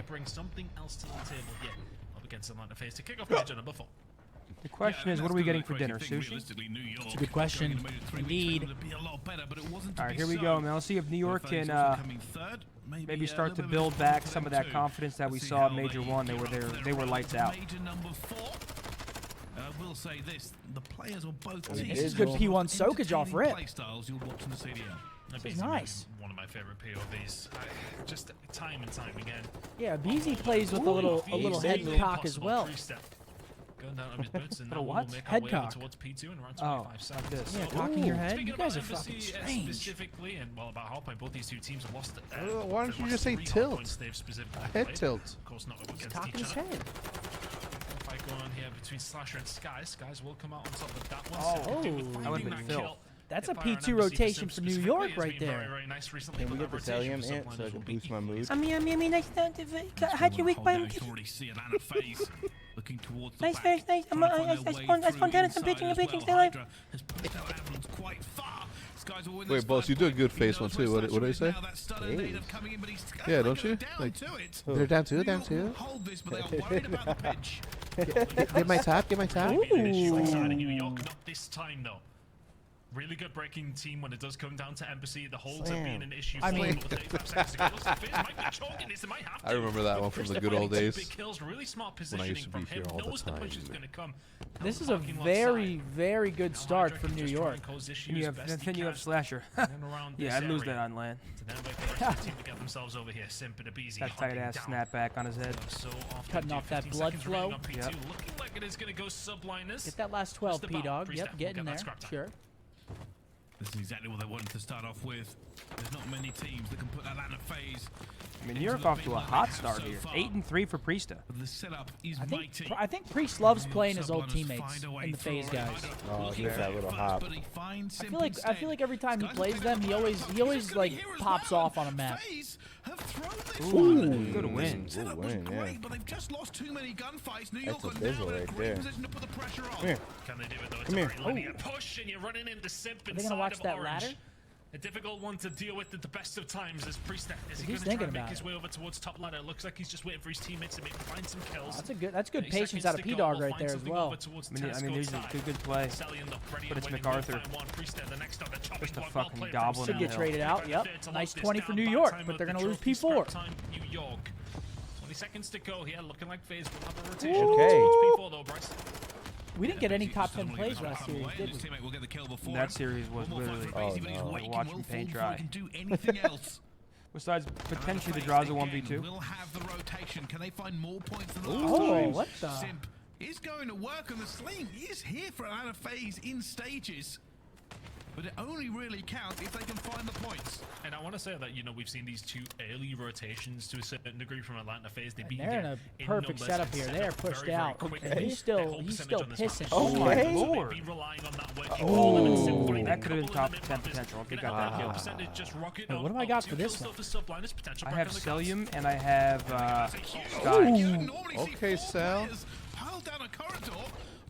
bring something else to the table here up against Atlanta FaZe to kick off major number 4. The question is, what are we getting for dinner? Sushi? It's a good question. Indeed. All right, here we go, man. Let's see if New York can maybe start to build back some of that confidence that we saw in Major 1. They were lights out. I will say this: the players on both teams. This is good P1 soakage off rip. This is nice. One of my favorite POVs. Just time and time again. Yeah, abezy plays with a little head cock as well. Going down on his boots and Little now what? we'll make our Head way cock. Towards P2 in around Oh, 25 like seconds. this. Yeah, cocking your head. Speaking You about guys are embassy, fucking strange. specifically, and well, about halfway, both these two teams have lost. Why don't you just say tilt? Head tilt. Of course, not against Cock each his other. head. Fight going on here between Slasher and Skyz. Skyz will come out on top of that one. Oh, So that would've been that filth. kill. That's a Fire on P2 embassy rotation for for New Simp York specifically right has been there. very, very nice recently, Can we but get the that rotation cellium for in so I Subliners can will be boost my mood? How do you weak by FaZe looking towards the Nice, back, nice, nice. trying to find Nice, their nice, way nice, through spontaneous. I'm inside beating, as I'm beating, well. stay alive. Hydra has pushed out ambulance quite far. Skyz will win Wait, this boss, you fight do a good point. face He one knows too. where What did I Slasher say? is now. That stunner Native coming in, but he's Yeah, going don't you? down Like, to it. they're down two, New down York two. will hold this, but they are worried about the pitch. Get my top, get my top. Inside of New York, not this time though. Really good breaking team when it does come down to embassy. The holds have been an issue. I mean- for 35 seconds ago. Looks like FaZe might be choking this. It might have to. I remember that one from the good old days. Big kills, really smart When I used positioning to be from here him. all the Knows the push time. is going to come. This is a very, very good start for New York. And you have Slasher. Yeah, I'd lose that on land. That tight ass snapback on his head. Cutting off that blood flow. Yep. Looking like it is going to go Subliners. Get that last 12, P-Dog. Yep, get in there. Sure. This is exactly what they wanted to start off with. There's not many teams that can put Atlanta FaZe. I mean, New York off to a hot start here. 8-3 for Priesta. The setup is I think Priest loves playing his old teammates and the FaZe guys. Oh, here's that little hop. I feel like every time he plays them, he always like pops off on a map. Ooh, good win. Good win, yeah. But they've just lost too many gunfights. New That's York a are now bizzle in a right great there. position to put the pressure on. Come here. Can they do it though? It's Come a here. very linear push, and you're running into Simp Are they gonna watch that orange. ladder? A difficult one to deal with at the best of times as Priest. Is he He's going to try thinking and make about his it. way over towards top ladder? It looks like he's just waiting for his teammates to maybe find some kills. That's good 30 patience seconds out of to go. P-Dog We'll right find there as something well. over towards I mean, Tesco these are side. good play. Cellium, ready But and it's waiting, MacArthur. will find one. Priest the next up, they're chopping Just a blood, well fucking played goblin from Should get Yeah. traded out. Yep. Fair to Nice lock this 20 for down. New Bad York, time but they're of gonna the lose trophy P4. scrap time, New York. 20 seconds to go here, looking like FaZe will have a rotation. Okay. P4 though, Bryce. We didn't get any top 10 plays last series, did we? That series was literally like watching paint dry. Do anything else. Besides potentially the Drazah 1v2. Will have the rotation. Can they find more points than the Oh, last time? what the? Simp is going to work on the sling. He is here for Atlanta FaZe in stages. But it only really counts if they can find the points. And I want to say that, you know, we've seen these two early rotations to a certain degree from Atlanta FaZe. They And beat they're in a perfect setup here. They're pushed out. And he's still pissing. Oh my So lord. they'd be relying on that working Oh, for them and Simp finding that a could have been couple top of 10 them potential if they Gonna got have that kill. percentage just rocket Hey, up, what do I up got 2 for this kills one? still for Subliners, potential I break have on the cards. Cellium and I have You Skyz. would normally see Okay, 4 Sal. players piled down a corridor.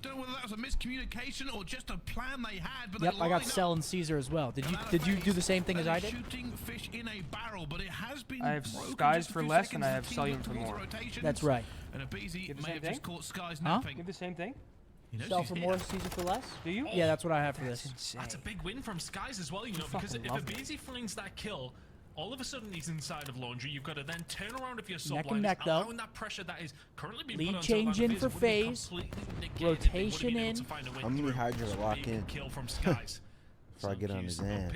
Don't know whether that was a miscommunication or just a plan they had. But Yep, they I got line Cell up. and Caesar as well. Did Atlanta you do FaZe, the same thing as they I are did? Shooting fish in a barrel, but it has been I have broken Skyz just a for few less and I have seconds as the Cellium team for look more. towards rotations. That's right. And abezy Give the may same have just thing? caught Skyz Huh? napping. Give the same thing? He knows Cell he's for here. more, Caesar for less? Do you? Yeah, that's what I have for this. insane. That's a big win from Skyz as well, you know, because if fucking love abezy flings that kill, all of a sudden he's inside of laundry. You've got to then turn around if you're Neck and Subliners, neck, though. allowing that pressure that is currently being Lead put onto change in Atlanta for would be FaZe. completely negated if they Rotation would've been able in. to find a way How many through. Hydra Just a lock big in? kill from Skyz. Before I get on his ass.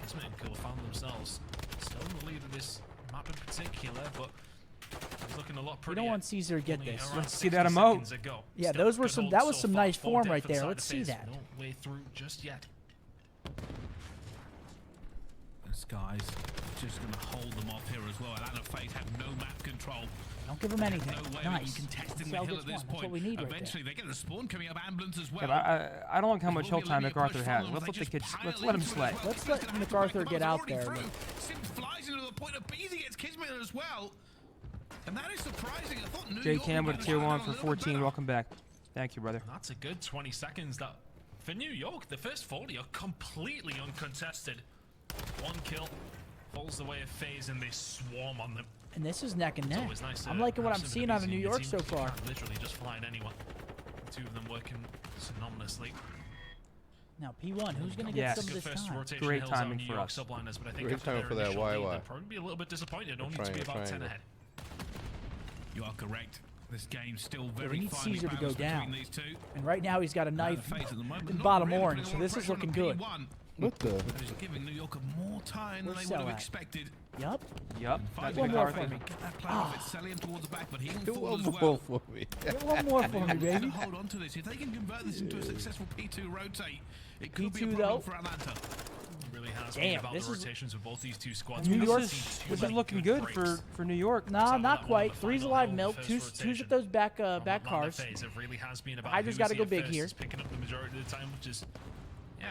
Kismet and Kill found themselves still in the lead of this map in particular, but it's looking a lot We prettier. don't want Caesar to get Only this. around Let's see 60 that emote. seconds ago. Yeah, Still those were good some. hold That was so some far. nice Full form depth right for the there. side Let's of see FaZe. that. No way through just yet. Skyz just going to hold them off here as well. Atlanta FaZe have no map control. Don't give him anything. No way Nice. we can test in the Cell hill gets at this one. That's point. what we need right there. Eventually, they get the spawn coming up ambulance as well. Yeah, but I don't like how much There will hill be time a little MacArthur push has. from them. Let's They let the just kids. pile Let's let him into it. slay. Let's let Gonna have to MacArthur break the get buzzer out breaking there. through. Simp flies into the point. abezy gets Kismet as well. And that is surprising. I thought New J York Cam would with be tier able to 1 do a for little 14. better. Welcome back. Thank you, brother. That's a good 20 seconds. That for New York, the first 40 are completely uncontested. One kill falls the way of FaZe, and they swarm on them. And this is neck and It's neck. always nice to I'm liking what have I'm some seeing out of abezy New in your York team so because you far. can't literally just flying anyone. The two of them working synonymously. Now P1, who's gonna get Yes. some of Good this first time? rotation Great hills out timing New for York us. Subliners, but I think Great after timing their for that initial lead, YY. they'll probably be a little bit disappointed, only to be about 10 ahead. You are correct. This game's still we very need finely Caesar to go balanced between down. these two. And right now he's got a knife FaZe at the moment, in not bottom really orange, putting so a lot of this is pressure on looking the good. P1. What the? That is giving New York more time than Where's they would have Cell at? expected. Yup. Yup. That's One more McCarthy. for me. Get that play off. It's cellium towards the back, but he can Do fall one as more well. for me. Get one more for me, They baby. can hold on to this. If they can convert this into a successful P2 rotate, it could be a P2 problem though. for Atlanta. It really has been Damn, about this the is- rotations with both these two squads. New We've York- seen two This is really looking good breaks. for New York. Nah, Let's not have quite. the Three's final alive hill, milk. first Two's rotation. at those back From back Atlanta cars. FaZe, it really has been about Hydra's who's gotta go here big first, here. is picking up the majority of the time, which is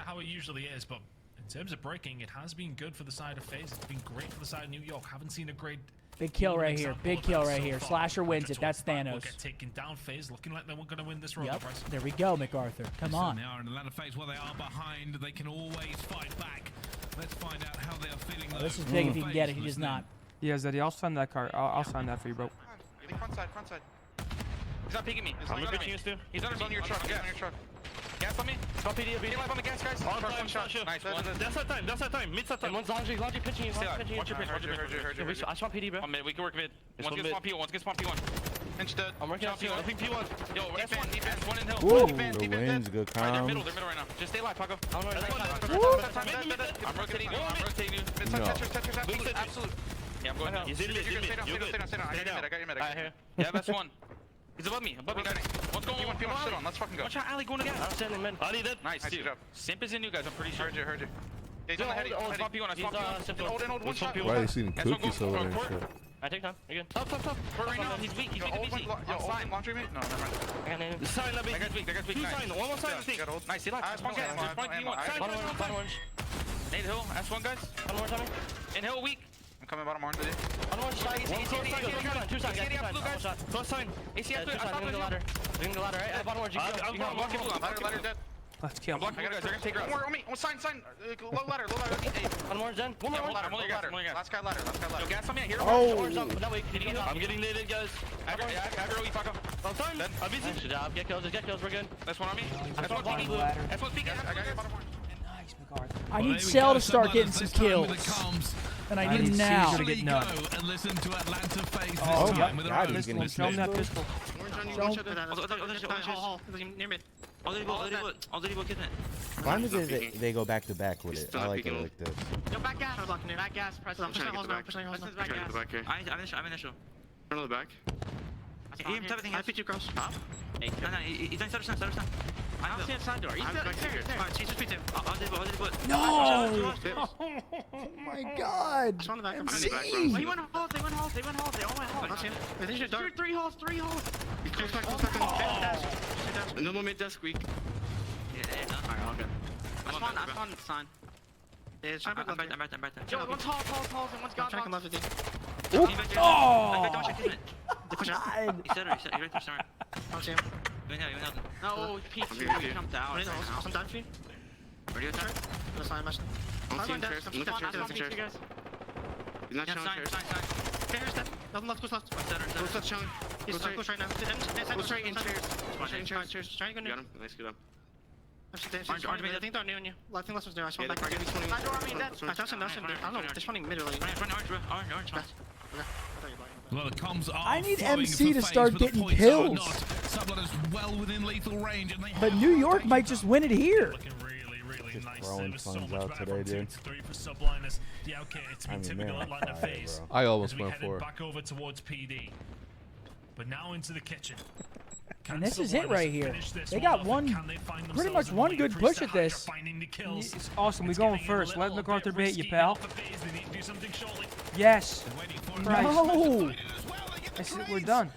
how it usually is. But in terms of breaking, it has been good for the side of FaZe. It's been great for the side of New York. Haven't seen a great Big kill right here. example Big of kill that right so here. far. Slasher wins Hydra it. That's towards the back will Thanos. get taken down. FaZe looking like they're going to win this road. Yep. Price. There we go, MacArthur. Come on. They are in Atlanta FaZe where they are behind. They can always fight back. Let's find out how they are feeling. Oh, this though. is big if he can FaZe get it. He does listening. not. Yeah, Zeddy, I'll sign that card. I'll sign that for you, bro. Front side, front side. He's not peeking me. He's not peeking me. He's on your truck. He's on your truck. Gas on me. Stop PD. Be alive on the gas, guys. One shot. Nice. That's our time. That's our time. Mid time. One's laundry pitching you. Stay alive. Watch your pitch. Heard you. I just want PD, bro. One mid. We can work mid. This One's one gonna spawn P1. One's gonna spawn P1. Pinch dead. I'm working on P1. I think P1. Yo, defense. One in hill. Woo, Defense, the defense wind's dead. good Alright, they're middle. comms. They're middle right now. Just stay alive, Paco. I'm going I'm rotating you. I'm rotating you. Mid side, No. Tetris. Absolute. Yeah, I'm going down. He's Stay in mid, down. in mid. Stay You down. good. Stay down. I got your mid. I got your mid. Right here. Yeah, that's one. He's above me. Above me. One's going on. P1. Sit on. Let's fucking go. Watch out, Ali going again. I'm standing mid. Ali dead. Nice, good job. Simp is in you guys, I'm pretty sure. Heard you. Yeah, he's on the heady. Hold, Spawn P1, I spawn Simp. P1. Hold, one shot. Why are you seeing That's one cookies goal. over there and Court. shit? I take time. You're good. Stop. Court right now. He's weak. He's weak. He's weak. On laundry mate? No, never mind. I got name. Sign up. That guy's weak. Two sign. One more sign. I think. Nice, he left. Spawn gas. Spawn P1. Bottom orange. Nade hill. That's one, guys. Bottom orange on me. In hill, weak. I'm coming bottom orange with you. Bottom orange side. One close sign. Two sign. One shot. Close sign. AC Two up there. sign. I'm in the ladder. I'm in the ladder, right? At bottom orange. You I'm blocking blue. Ladder dead. Let's kill. I'm blocking you guys. They're gonna take her out. One more on me. Sign. Low ladder. Bottom orange then. One more. I'm only ladder. Last guy ladder. Yo, gas on me. I hear him. Orange on. No, wait. Can you get I'm I'm getting naded, guys. Aggro, you fuck up. On time. Abezy. Good job. Get kills. We're good. That's one on me. That's one Bottom peeking. ladder. That's one peeking. I got you bottom orange. Nice, MacArthur. I Well, need there we Cell go. to start Subliners getting some this time with the kills. comms. And I I need need them now. Caesar to get Actually nut. go and listen to Atlanta FaZe this Oh, time with God, their he's own gonna Show him that pistol. Why do they go back to back with it? I like it like this. Yo, back gas. I'm blocking it. Back gas. Press. I'm pushing holes now. Pushing holes now. Back gas. I'm initial. Turn on the back. I picked you across. Top. He's on center. I don't see inside door. He's there. Alright, Jesus, beat him. No! Oh my god! Just one in the back. MC! They went holes. They all went holes. Not him. I think she's dark. Three holes. He close back. No more mid desk weak. Alright, all good. I spawned sign. Yeah, it's trying to back. I'm back. Yo, one's holes, and one's gone. Trying to come left with you. Oh! Push out. He's right there, center. Don't see him. No, P2 he jumped out. I'm down for you. Where do you attack? Go sign, Mash. I'm going down. I'm P2, guys. He's not showing chairs. Chairs dead. Nothing left, goes left. What's that showing? He's stuck, push right now. Go straight in chairs. Chairs. Trying to go new. Got him. Nice, get up. Orange, I think they're new on you. I think left was there. I spawned back. I touched him. I don't know. They're spawning mid early. Orange. Well, the comms are I need flowing MC for to start FaZe, but the getting points kills. are not. Subliners well within lethal range, and they But have New York taken might just win it here. Looking really Just nice. throwing There was so funds much out better today, from 2 dude. to 3 for Subliners. Yeah, okay, it's I been mean, typical man, Atlanta on fire, FaZe. bro. I almost as we went headed for it. back over towards PD. But now into the kitchen. And this is it right here. They got pretty much one good push at this. It's awesome. We're going first. Let MacArthur bait you, pal. Yes. No! We're done.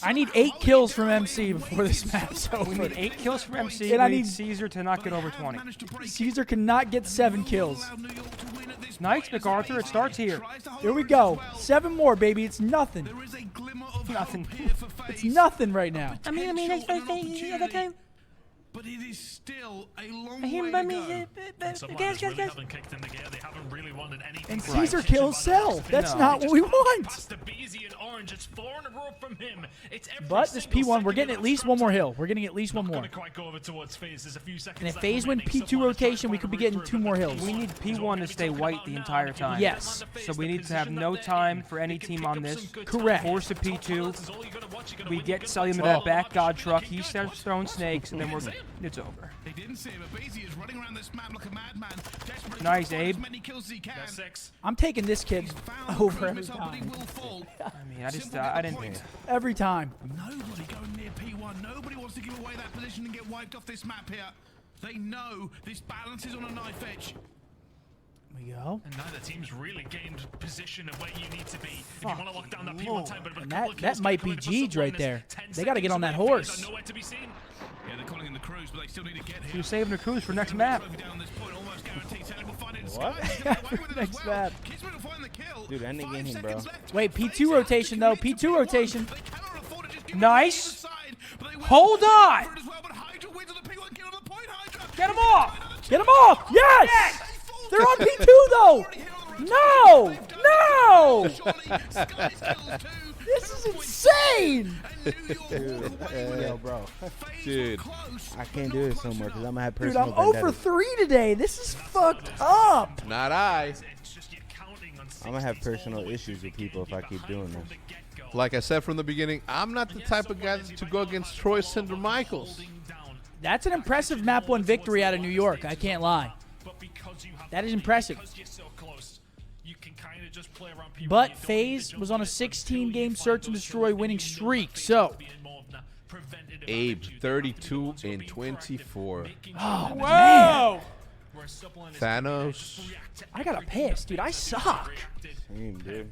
I need 8 kills from MC before this map's over. We need 8 kills from MC. And I We need need Caesar to not get over 20. Caesar cannot get 7 kills. Nice, MacArthur. It starts here. Here we go. 7 more, baby. It's nothing. There is a glimmer of Nothing. hope here for FaZe. It's nothing right now. I mean, Potential and opportunity. but it is still a long Hey, way let to me go. guys. Haven't kicked in the gear. They haven't really wanted anything. And from Caesar the kills kitchen, Cell. but That's no. not what we want. Past abezy and orange. It's 4 in a row from him. It's every But this single P1, we're second getting of at least that one more scrap hill. We're getting at least one Not more. gonna quite go over towards FaZe. There's a few seconds And if left FaZe win remaining. P2 Someone is trying rotation, to we find could be a getting route 2 through more the hills. We need P1 to stay white the entire time. Yes. So we need to have no time for any team on this. Correct. Force a P2. We get cellium to that back god truck. He starts throwing snakes, and then it's over. They didn't see him. abezy is running around this map like a madman. Desperately Nice, trying to Abe. find as many kills as he can. I'm taking this kid He's found over cruise every missile, but he time. will fall. I mean, I Simple I get the didn't. point. Every time. Nobody going near P1. Nobody wants to give away that position and get wiped off this map here. They know this balance is on a knife edge. There we go. And neither team's really gained position of where you need to be. If you want to lock down that P1 time, but And that might be Jeej right there. They got to get on that horse. horse. Nowhere to be seen. Yeah, they're calling in the cruise, but they still need to get here. You're saving the cruise for next map. Next map. Dude, ending game, bro. Wait, P2 rotation though. P2 rotation. Nice. Hold on. Get him off. Get him off. Yes. They're on P2 though. No. No. This is insane. Yo, bro. Dude. I can't do this no more because I'm gonna have Dude, personal I'm 0 for vendettas. 3 today. This is fucked up. Not I. I'm gonna have personal issues with people if I keep doing this. Like I said from the beginning, I'm not the type of guy to go against Troy Cinder Michaels. That's an impressive map 1 victory out of New York. I can't lie. That is impressive. But FaZe was on a 16-game search and destroy winning streak. So, Abe, 32 and 24. oh, Whoa. Thanos. I got a piss, dude. I suck. Same, dude.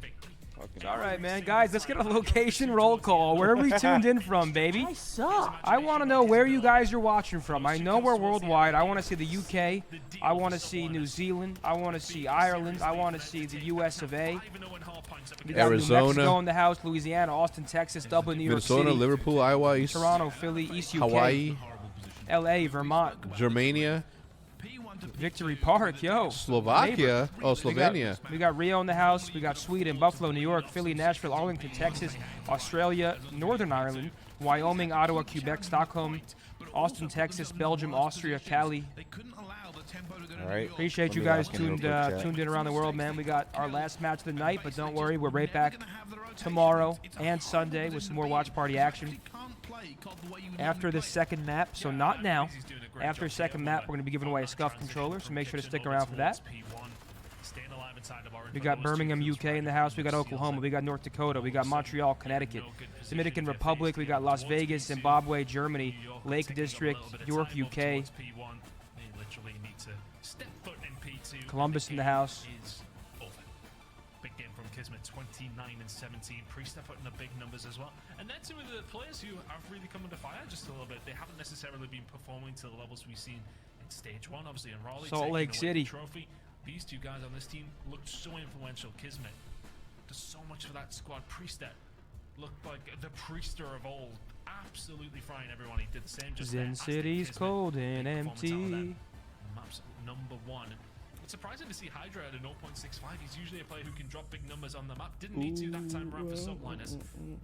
It's all right, man. Guys, let's get a location roll call. Where are we tuned in from, baby? I suck. I want to know where you guys are watching from. I know we're worldwide. I want to see the UK. I want to see New Zealand. I want to see Ireland. I want to see the US of A. We got Arizona. New Mexico in the house, Louisiana, Austin, Texas, Dublin, New York Minnesota, City, Liverpool, Iowa, East Toronto, Philly, East UK, Hawaii, LA, Vermont, Germania, Victory Park, yo. Slovakia. Neighbor. Oh, Slovenia. We got Rio in the house. We got Sweden, Buffalo, New York, Philly, Nashville, Arlington, Texas, Australia, Northern Ireland, Wyoming, Ottawa, Quebec, Stockholm, Austin, Texas, Belgium, Austria, Cali. All right. Appreciate Let you me guys lock in real tuned quick, chat. tuned in around the world, man. We got our last match of the night, but don't worry, we're right back tomorrow and Sunday with some more watch party action after the second map. So not now. After second map, we're going to be giving away a Scuff controller, so make sure to stick around for that. We got Birmingham, UK in the house. We got Oklahoma. We got North Dakota. We got Montreal, Connecticut. Dominican Republic. We got Las Vegas, Zimbabwe, Germany, Lake District, York, UK. Columbus in the house. Big game from Kismet, 29 and 17. Priestep putting the big numbers as well. And then two of the players who have really come under fire just a little bit. They haven't necessarily been performing to the levels we've seen in stage 1, obviously in Raleigh. Salt Lake City. Trophy. These two guys on this team looked so influential. Kismet does so much for that squad. Priestep looked like the priester of old. Absolutely frying everyone. He did the same. Just Zen City's cold and empty. Map's number 1. It's surprising to see Hydra at a 0.65. He's usually a player who can drop big numbers on the map. Didn't need to that time around for Subliners.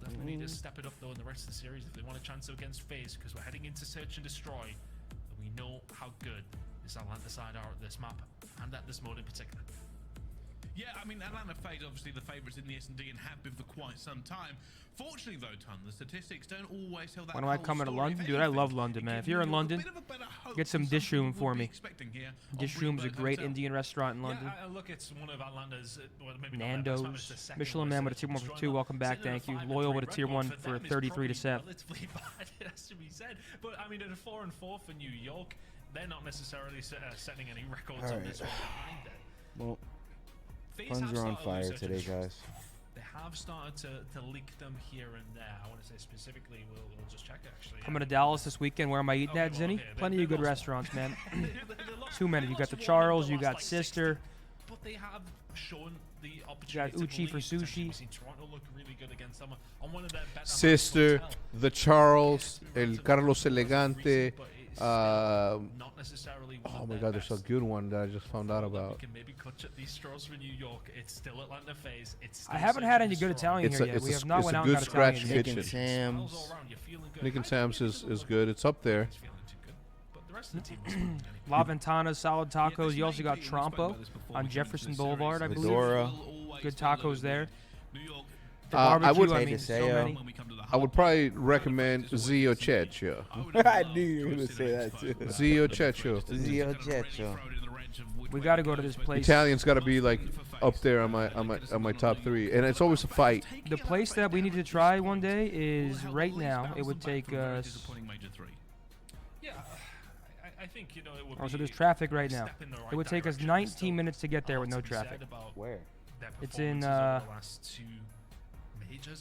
Definitely need to step it up though in the rest of the series if they want a chance against FaZe, because we're heading into Search and Destroy. And we know how good this Atlanta side are at this map and at this mode in particular. Yeah, I mean, Atlanta FaZe obviously the favourites in the S&D and have been for quite some time. Fortunately, though, Ton, the statistics don't always tell that. When am I coming to London? Dude, I love London, man. If you're in London, get some Dish Room for me. Dish Room's a great Indian restaurant in London. Yeah, look, it's one of Atlanta's, well, maybe Nando's. Michelin Man with a tier 1 for 2. Welcome back. Thank you. Loyal with a tier 1 for 33 to 7. Relatively bad, it has to be said. But I mean, at a 4 and 4 for New York, they're not necessarily setting any records on this one either. Well, FaZe funds have are on started fire research today, and guys. They have started to leak them here and there. I want to say specifically, we'll just check actually. Coming to Dallas this weekend. Where am I eating at, Zinni? Plenty of good restaurants, man. Too many. You got the Charles. You got Sister. But they have shown the opportunity. You got Uchi for sushi. We've seen Toronto look really good against them on one of their better Sister, the Charles, El Carlos Elegante, not necessarily. Oh my God, there's a good one that I just found out about. We can maybe clutch at these straws for New York. It's still Atlanta FaZe. It's I haven't had any good Italian here yet. We have not went out and got Italian kitchen. Nick and Sam's. Nick and Sam's is good. It's up there. La Ventana, solid tacos. You also got Trompo on Jefferson Boulevard, I believe. Fedora. Good tacos there. The I would barbecue, so many. I would probably recommend Zio Checho. I knew you were going to say that too. Zio Checho. Zio Checho. We got to go to this place. Italian's got to be like up there on my top 3, and it's always a fight. The place that we need to try one day is right now. It would take us. Yeah, I think it would. Oh, so there's traffic right now. It would take us 19 minutes to get there with no traffic. Where? It's in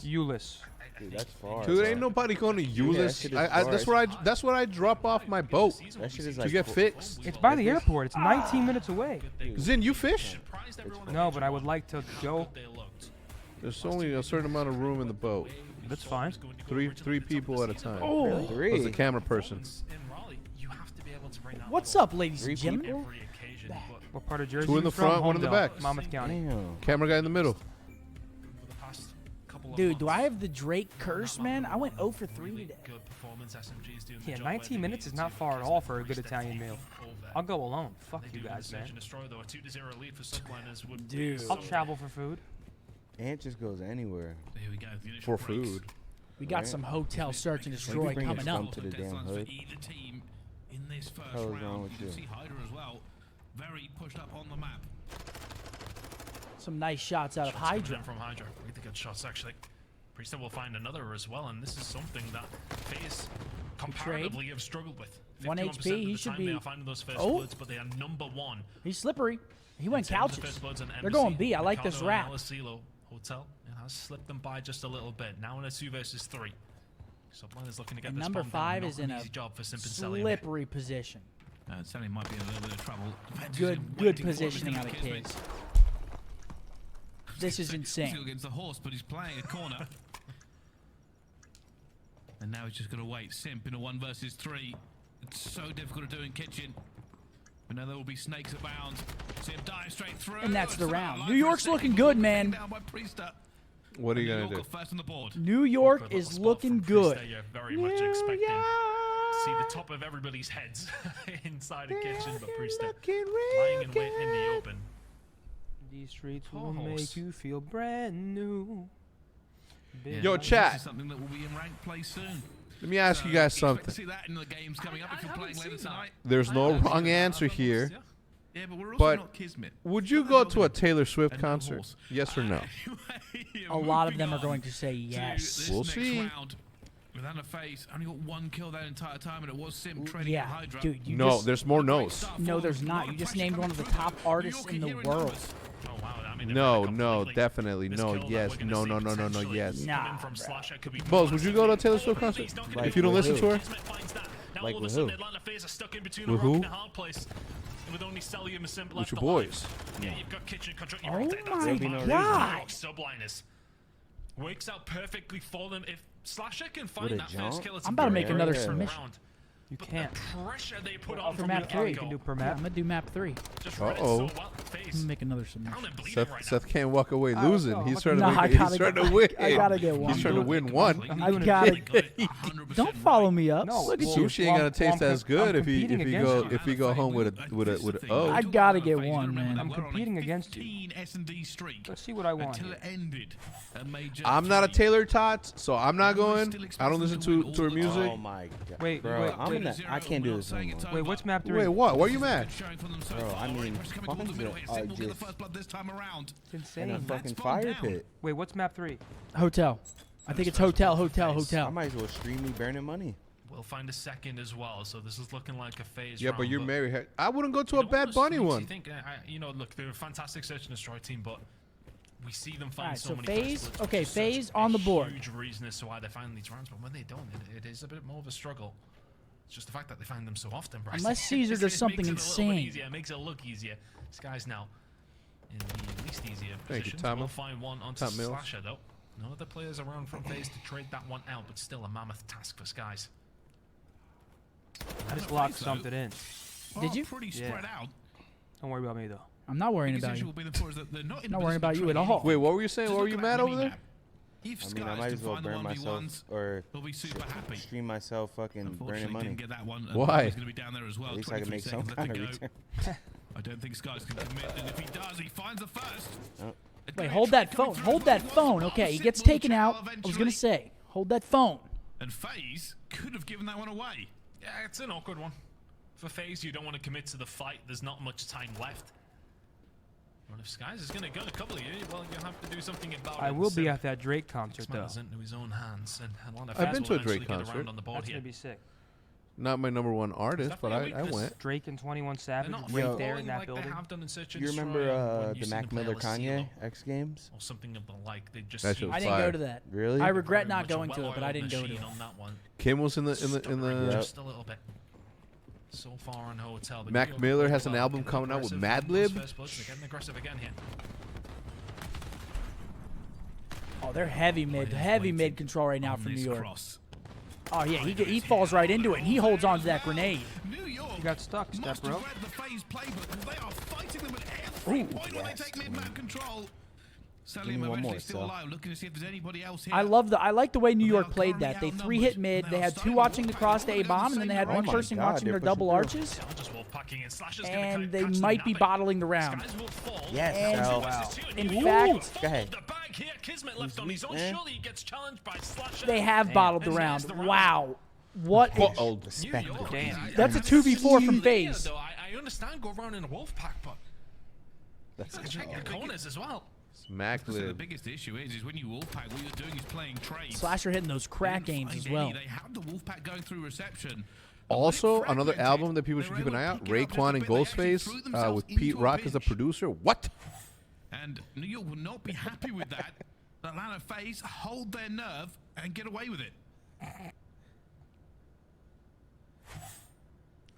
Euless. Dude, that's far. Dude, ain't nobody going to Euless. That's where I drop off my boat That shit is to like get fixed. It's by the airport. It's 19 minutes away. Zin, you fish? No, but I would like to go. There's only a certain amount of room in the boat. That's fine. Three people at a time. Oh, Plus the camera person. what's up, ladies and Three gentlemen? What part of Jersey? 2 in the you from? front, 1 in the Homedale, back. Monmouth County. Damn. Camera guy in the middle. Dude, do I have the Drake curse, man? I went 0 for 3 today. Yeah, 19 minutes is not far at all for a good Italian meal. I'll go alone. Fuck you guys, man. Dude. I'll travel for food. Ant just goes anywhere. For food. We got some hotel search and Like, destroy you bring a coming Scump up. to the damn hood. Hell is wrong with you? Very pushed up on the map. Some nice shots out of Hydra. From Hydra. Really good shots, actually. Priest will find another as well, and this is something that FaZe comparatively have struggled with. 1 HP, he should be. They are finding those first Oh, bloods, but they are number 1. He's slippery. He went In terms of couches. first bloods and They're embassy, going B. I like this Ricardo rap. and Alasilo Hotel has slipped them by just a little bit. Now in a 2 versus 3. Subliners looking to get And this number bomb 5 down. is Not in an a easy job for Simp and Cellium. slippery position. Sally might be in a little bit of trouble. Good positioning out of kids. This is insane. Against the horse, but he's playing a corner. And now he's just going to wait. Simp in a 1 versus 3. It's so difficult to do in kitchen. But now there will be snakes abound. Simp dives straight through. And that's the It's round. about New York's life for a looking second. good, man. Down by Priester. What are you New going to York do? got first on the board. New York Good little is spot looking from Priest good. there. You're very much expecting see the top of everybody's heads inside a kitchen, but Priester lying in wait in the open. These streets will Oh, make you feel brand new. Yo, This chat. is something that will be in ranked play soon. Let me ask you guys Expect to something. see that in the games coming up if you're playing later tonight. There's no wrong answer here. Yeah, but we're also But not Kismet. would you go to a Taylor Swift concert? Yes or no? A lot of them are going to say yes. We'll see. Without a face, only got 1 kill that entire time, and it was Simp trading Yeah, Hydra. dude. You No, just, there's more no's. no, there's not. You just named one of the top artists in the world. Oh, wow. I mean, No, no, definitely. No, yes. No, yes. Nah, Bose, would you go to a Taylor Swift concert? Like If you don't with listen who? to her? Like with who? With who? With only cellium and simp With left your alive. boys. Yeah, you've got kitchen control. Oh my There'll be no God. Subliners works out perfectly for them. If Slasher can Would find it that jump? first kill, it's I'm about to a make very another different submission. round. You But can't. the pressure they put on For from map the 3. You can do per Yeah, map. I'm gonna do map 3. Just read it Uh-oh. so well. I'm FaZe gonna make another submission. down and bleeding right now. Seth can't walk away losing. no, He's trying to No, I make, gotta he's trying get- to win. I gotta get one. He's trying to win one. I gotta. Don't follow me up. No, Look at well, you. Sushi ain't gonna taste as good I'm if he competing against you. if he go home with a oh. I gotta get one, man. I'm competing against you. S&D streak Let's see what I want. until it ended. I'm not a Taylor Tots, so I'm not going. I don't listen to her music. Oh my god. Wait, Bro, wait, I'm wait. in that. I can't do this anymore. Wait, what's map 3? Wait, what? Why are you mad? Bro, I mean, Fonzo are just It's in a insane. fucking fire pit. Wait, what's map 3? Hotel. I think it's hotel. I might as well stream me burning money. We'll find a second as well, so this is looking like a FaZe Yeah, round, but you're married. I wouldn't go to a Bad Bunny one. Look, they're a fantastic search and destroy team, but we see them find Alright, so so many FaZe- first bloods, okay, which is FaZe such a on the board. Huge reason as to why they find these rounds, but when they don't, it is a bit more of a struggle. It's just the fact that they find them so often, Bryce. Unless Caesar does something It insane. makes it look easier. Skyz now in the least easier Thank you, positions. Tommy. We'll find one onto Top Mills. Slasher though. No other players around from FaZe to trade that one out, but still a mammoth task for Skyz. I just locked something in. Did you? Pretty Yeah. spread out. Don't worry about me though. I'm not worrying Biggest about issue you. will be the forwards that they're not in Not a worrying position about to you at trade all. anything. Wait, what were you saying? Just What were look you at mad that over there? mini-map. If I mean, I Skyz might can as well find the burn 1v1s, myself or he'll be super happy. stream myself fucking burning Unfortunately, money. didn't get that one. Why? He's going to be down there as well. At least I can 23 make some seconds kind left of to go. return. I don't think Skyz can commit, and if he does, he finds the first. Oh. Wait, hold that phone. Hold that phone. Okay, he gets taken out. I was gonna say, hold that phone. And FaZe could have given that one away. Yeah, it's an awkward one. For FaZe, you don't want to commit to the fight. There's not much time left. But if Skyz is going to gun a couple of you, well, you'll have to do something about it. I will be Simp at that Drake concert takes though. matters into his own hands, and a lot of I've FaZe been will to a eventually Drake get around concert. on the board That's here. gonna be sick. Not my #1 artist, but definitely a I weakness. went. Drake and 21 They're Savage not right Yo. there in that like they building. have done in Search and You Destroy, remember when the you've Mac seen a Miller playlist Kanye seal X Games? or something of the like. They just That seem shit I was didn't fire. go to that. Really? I regret very not much a going to it, but I well-oiled didn't go to machine it. on that one. Kim was in the Yep. Just a little bit. So far on Hotel. but Mac New York Miller played has an well. album Getting coming out with aggressive Madlib. on those first bloods. They're getting aggressive again here. Oh, they're heavy mid control right now On from New this York. cross. Oh yeah, he falls right into it, and he holds on to that grenade. New York You got stuck, step must bro. have read the FaZe playbook, because they are fighting them at every point when they take mid-map control. Give me Cellium one eventually more, still Sal. alive, looking to see if there's anybody else here. I like the way New They York are played currently that. They outnumbered. 3-hit mid. They had 2 watching the cross to A bomb, and then they had Oh one my person God, watching they're their double pushing arches. They're just wolf-packing and Slasher's gonna And they catch them might be napping. bottling the round. Skyz will fall. Yes, And Sal. in Ooh, fact- fold Go ahead. the bag here. Kismet left on his own. Eh? Surely he gets challenged by Slasher. They have bottled the And round. there's the round. Wow. What? Oh, New Respect. York, Damn. That's a 2v4 from Yeah, FaZe. though, I understand go around in a wolf pack, but That's you gotta check your corners as well. Mac So the Lib. biggest issue is when you wolfpack, what you're doing is playing trades. Slasher hitting those crack They didn't games as find well. any. They have the wolfpack going through reception. But when Also, it another fragmented, album that people they should were keep an able eye to out. pick it up just a Raekwon and bit. They actually Ghostface threw themselves with into Pete a Rock as a pinch. producer. What? And New York will not be happy with that. The Atlanta FaZe hold their nerve and get away with it.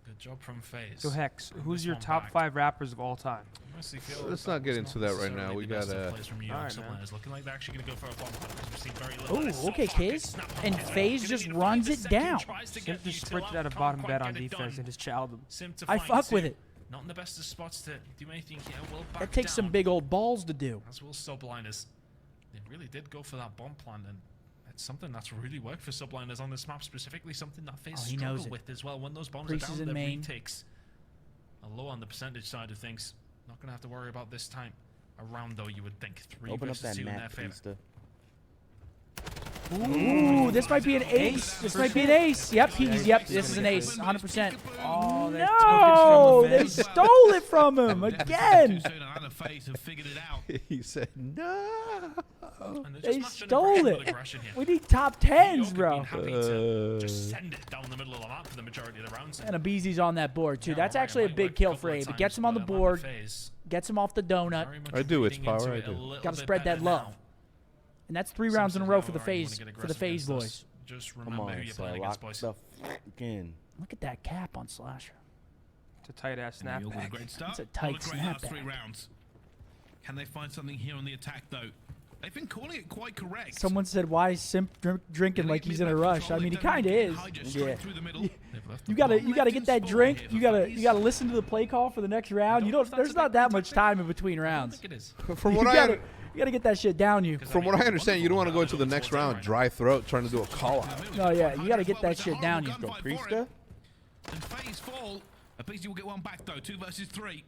Good job from FaZe. So Hex, Bring who's this your one top back. 5 rappers of all time? I honestly feel Let's that not get was into that right now. necessarily We the best of gotta- plays from New York. Alright, man. Subliners looking like they're actually going to go for a bomb because we've seen very little. of this Ooh, okay, so far. Kiz. Snap And on. FaZe Gonna just need to runs find the it second, down. tries to Simp get just you sprinted till out of can't bottom quite bed on get it defense done. and just chowed them. Simp to I find fuck with two. it. Not in the best of spots to do anything here. Will back That takes some down. big old balls to do. As will Subliners. They really did go for that bomb plan, and it's something that's really worked for Subliners on this map, specifically something that FaZe Oh, he knows struggle it. with as well. When those bombs Priest are is down, in the main. retakes are low on the percentage side of things. Not going to have to worry about this time around, though, you would think. 3 Open up versus that 2 in their map, favor. Priesta. Ooh, this might be an ace. This might be an ace. Yep, yep, this is an ace, 100%. Oh, they No, took it they from him. stole it from him Too again. soon, Atlanta FaZe have figured it out. He said no. And they're They just matching stole aggression with it. aggression here. We need top New York 10s, have bro. been happy to just send it down the middle of the map for the majority of the rounds. And abezy's on that board too. Yeah, That's alright, actually a might big work kill couple for of Abe. It times, gets him on the but Atlanta board, FaZe gets him off the donut, very much I do, it's reading power, into I it a do. little Gotta bit spread that better love. now. and that's 3 Some rounds in a says, row "Oh, for the alright, you wanna FaZe get for the aggressive FaZe against boys. us. Just Come remember who on, you're so playing lock against, boys. the fuck in. Look at that cap on Slasher. It's a tight ass New York with a snapback. great start. It's a tight Not a great last snapback. 3 rounds. Can they find something here on the attack, though? They've been calling it quite correct. Someone said, "Why is Simp drinking like he's in a rush?" I mean, he kind of is. Yeah. You gotta get that drink. You gotta listen to the play call for the next round. You don't. There's not that much time in between I rounds. think it is. From You what gotta get that shit down you. From what I understand, you don't want to go into the next round dry throat trying to do a call out. Oh yeah, you gotta get that shit down you. Go Priesta. And FaZe fall. abezy will get one back, though. 2 versus 3.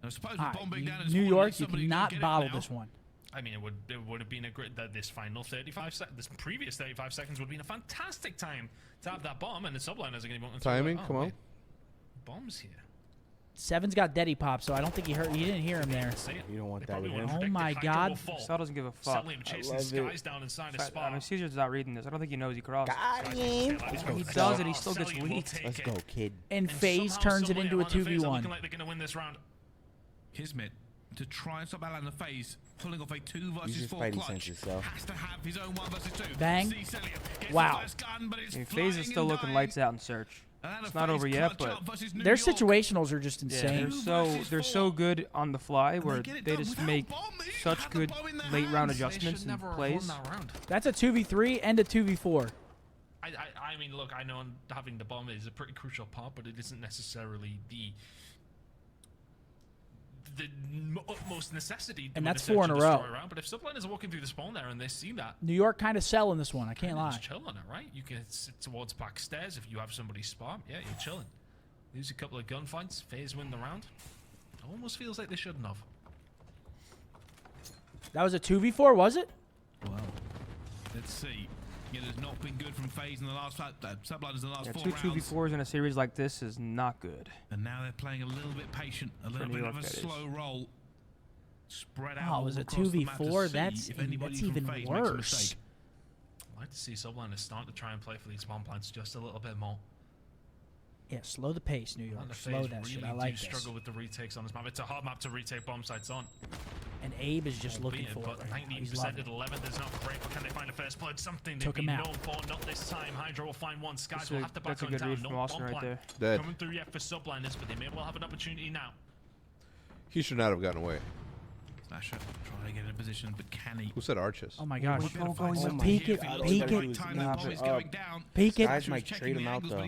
I suppose with Alright, bomb being down in New spawn, York, you somebody cannot can get it bottle now. this one. I mean, it would have been a great that this final 35 seconds, this previous 35 seconds would have been a fantastic time to have that bomb, and the Subliners are going to be Timing, come on. Bombs here. Seven's got Deddy Pop, so I don't think he didn't hear him there. See it. You don't want They that with probably him. wouldn't Oh predict my it. Hydra God. will fall. Sal doesn't give a fuck. Cellium chasing love it. Skyz down inside his I spot. mean, Caesar's not reading this. I don't think he knows he crossed. Got him. He does it. He still gets Cellium will weak. take Let's it. go, kid. And And FaZe somehow, turns it some way, into a Atlanta FaZe are 2v1. looking like they're going to win this round. Kismet to try and stop Atlanta FaZe, pulling off a 2 Use versus your 4 spidey clutch. senses, Sal. Has to have his own 1 versus 2. Bang. See Cellium, gets Wow. the first gun, but it's I mean, flying FaZe is still and looking dying. lights out in search. Atlanta It's not FaZe over yet, clutch but up versus New Their York. situationals are just Yeah, insane. they're so good on the fly And where get it they done just without make bomb. They such have the good bomb in their late round hands. adjustments They should and never have plays. won that round. That's a 2v3 and a 2v4. I mean, look, I know having the bomb is a pretty crucial part, but it isn't necessarily the utmost necessity. And that's 4 in a row. Around. But if Subliners are walking through the spawn there and they see that, New York kind of selling this one. I can't lie. Just chill on it, right? You can sit towards back stairs if you have somebody spot. Yeah, you're chilling. Lose a couple of gunfights. FaZe win the round. Almost feels like they shouldn't have. That was a 2v4, was it? Well, let's see. It has not been good from FaZe in the last Subliners in the last 4 two rounds. 2v4s in a series like this is not good. And now they're playing a little bit patient, a little bit of a slow roll. Spread out. Oh, it was a across the map to 2v4. see That's if anybody that's from even FaZe makes a worse. mistake. I'd like to see Subliners starting to try and play for these bomb plants just a little bit more. Yeah, slow the pace, New York. And the Slow FaZe that shit. really I like do this. struggle with the retakes on this map. It's a hard map to retake bomb sites on. And Abe is just looking Albeit, for it but right now. He's 90% loving at it. 11th is not great, but can they find a first blood? Something they've Took him been out. known for. Not this time. Hydra will find one. Skyz will have to back That's a on good down. read No from Austin bomb right plant there. Dead. coming through yet for Subliners, but they may well have an opportunity now. He should not have gotten away. Slasher trying to get in a position, but can he? Who said arches? Oh my gosh. Oh my peek it, peek it. Peek it. Skyz might trade him out though.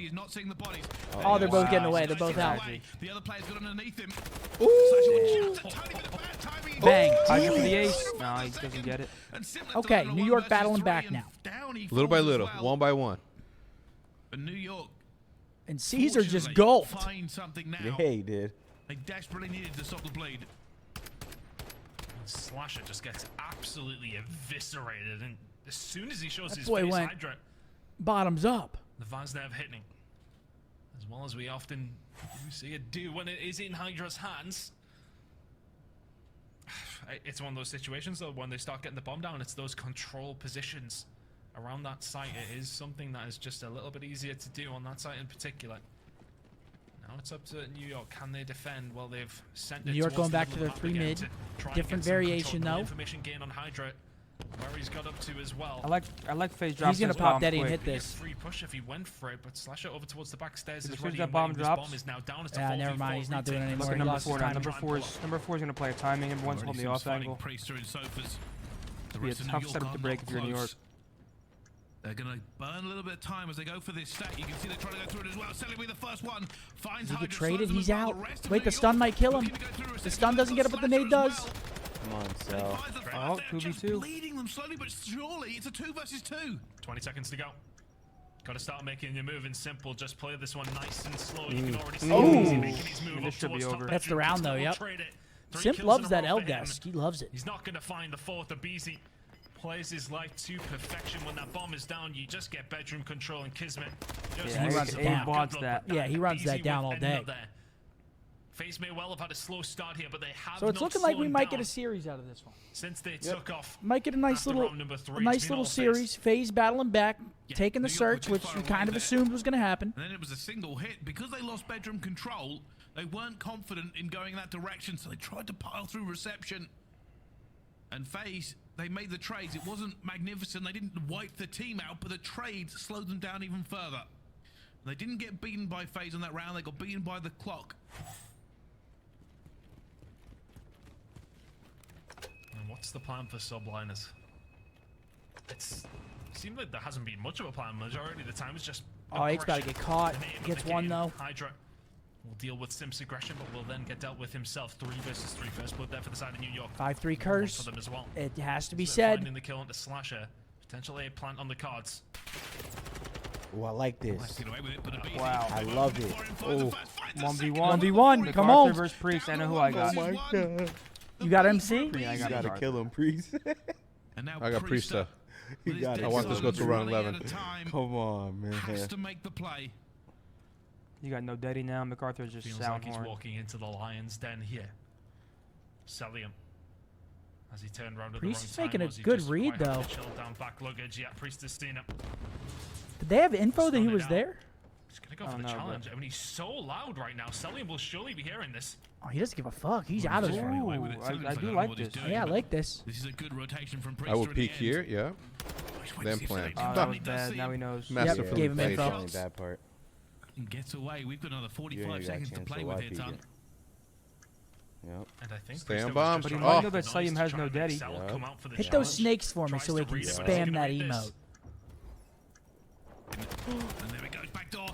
Oh, they're both getting away. They're both out. The other player's got underneath him. Bang. Hydra for the ace. No, he doesn't get it. Okay, New York battling back now. Little by little, 1 by 1. But New York And Caesar just fortunately gulped. find something now. Yeah, he did. They desperately needed to stop the bleed. Slasher just gets absolutely eviscerated, and as soon as he shows That his boy face, went Hydra, bottoms up. the Vaznev hitting, as well as we often see it do when it is in Hydra's hands. It's one of those situations though, when they start getting the bomb down, it's those control positions around that site. It is something that is just a little bit easier to do on that site in particular. Now it's up to New York. Can they defend? Well, they've sent New it York towards going the back to middle their of the 3 map again mid. to try and Different get some variation control. though. Information gain on Hydra, where he's got up to as well. I like FaZe dropping He's gonna his pop bomb Daddy and quick. hit this. Free push if he went for it, but Slasher over towards the back stairs As is soon as ready. that and bomb waiting. This drops- bomb is now down. It's a Yeah, 4v4 never mind. He's not doing it retake. anymore. Look at He number lost his 4 now. timing. Number four is gonna play a timing. Everyone's holding the off angle. Priester in sofas. The Be a rest of New tough York setup are to break not if you're New close. York. They're going to burn a little bit of time as they go for this stack. You can see they're trying to go through it as well. Cellium will be the first one. Finds Does he get Hydra, traded? slows them He's as well. out. The rest of Wait, New the stun York might kill him. looking to go through The reception. stun doesn't get up what the nade does. Come on, They Cell. find the threat. Oh, They're just 2v2. bleeding them slowly but surely. It's a 2 versus 2. 20 seconds to go. Got to start making your move in simple. Just play this one nice and slow. You can already see Abezy making his move This up should be towards top over. That's the bedroom. round, though, Will yep. trade it. 3 Simp kills loves in a that row L for him. desk. He loves it. He's not going to find the 4th. Abezy plays his life to perfection. When that bomb is down, you just get bedroom control, and Kismet just Yeah, he runs it good down. luck Wants that. with Yeah, he runs that Abezy down with all day. another. FaZe may well have had a slow start here, but they have So it's not looking like we slowed might get down a series out of this one. since they took off. Might get a nice After little, round number 3, a it's nice been little all FaZe. series. FaZe battling back, taking the New York were search, too which far we away kind of there. assumed was going to happen. And then it was a single hit. Because they lost bedroom control, they weren't confident in going that direction, so they tried to pile through reception. And FaZe, they made the trades. It wasn't magnificent. They didn't wipe the team out, but the trades slowed them down even further. They didn't get beaten by FaZe on that round. They got beaten by the clock. And what's the plan for Subliners? It seems like there hasn't been much of a plan. Majority of the time it's just Oh, Ape's about to aggression. get caught. The name of Gets the one, game. though. Hydra will deal with Simp's aggression, but will then get dealt with himself. 3 versus 3. First blood there for the side of New York. 5-3 One curse. for them as well. It has to be So said. finding the kill onto Slasher. Potential A plant on the cards. Oh, I like Let's this. get away with it, but Abezy- Wow. I love it. Oh, 1v1. 1v1. MacArthur Come on. versus Priest. I know who I got. Oh my god. You got MC? Yeah, I You got gotta MacArthur. kill him, Priest. And now I got Priester. You with his got dead it. I want this to go to son round running out 11. of time, Come on, man. has to make the play. You got no daddy now. MacArthur's just Feels sound like he's horn. walking into the lion's den here. Cellium. As he turned around at Priest the is wrong making time, a was he good just read, quite happy though. to chill down back luggage. Yeah, Priest has seen it. Did they have info that he Stun it was out. there? He's gonna go Oh, for the no, challenge. I mean, he's so loud right now. Cellium will surely be hearing this. Oh, he doesn't give a fuck. He's out of Just there. running away with it. Ooh, Cellium's I do don't know like what he's this. doing, Yeah, I but like this. This is a good rotation from Priester I will in the peek end. here, yeah. Just wait to Then see if plant. Cellium Oh, that Stop. was does bad. see Now him. he knows. Masterfully gave him played. info. That's the only bad part. And gets away. We've got another You 45 ain't got a seconds to chance play to with why here, peek Tom. it. Yep. And I think Stay Priester on was bomb. just But he trying might to know that nice Cellium has to no try and make daddy. Cell Yeah. come out for the Hit those challenge. snakes for me Tries so to we can read it, but he's spam gonna that read this. emote. And there it goes, back door.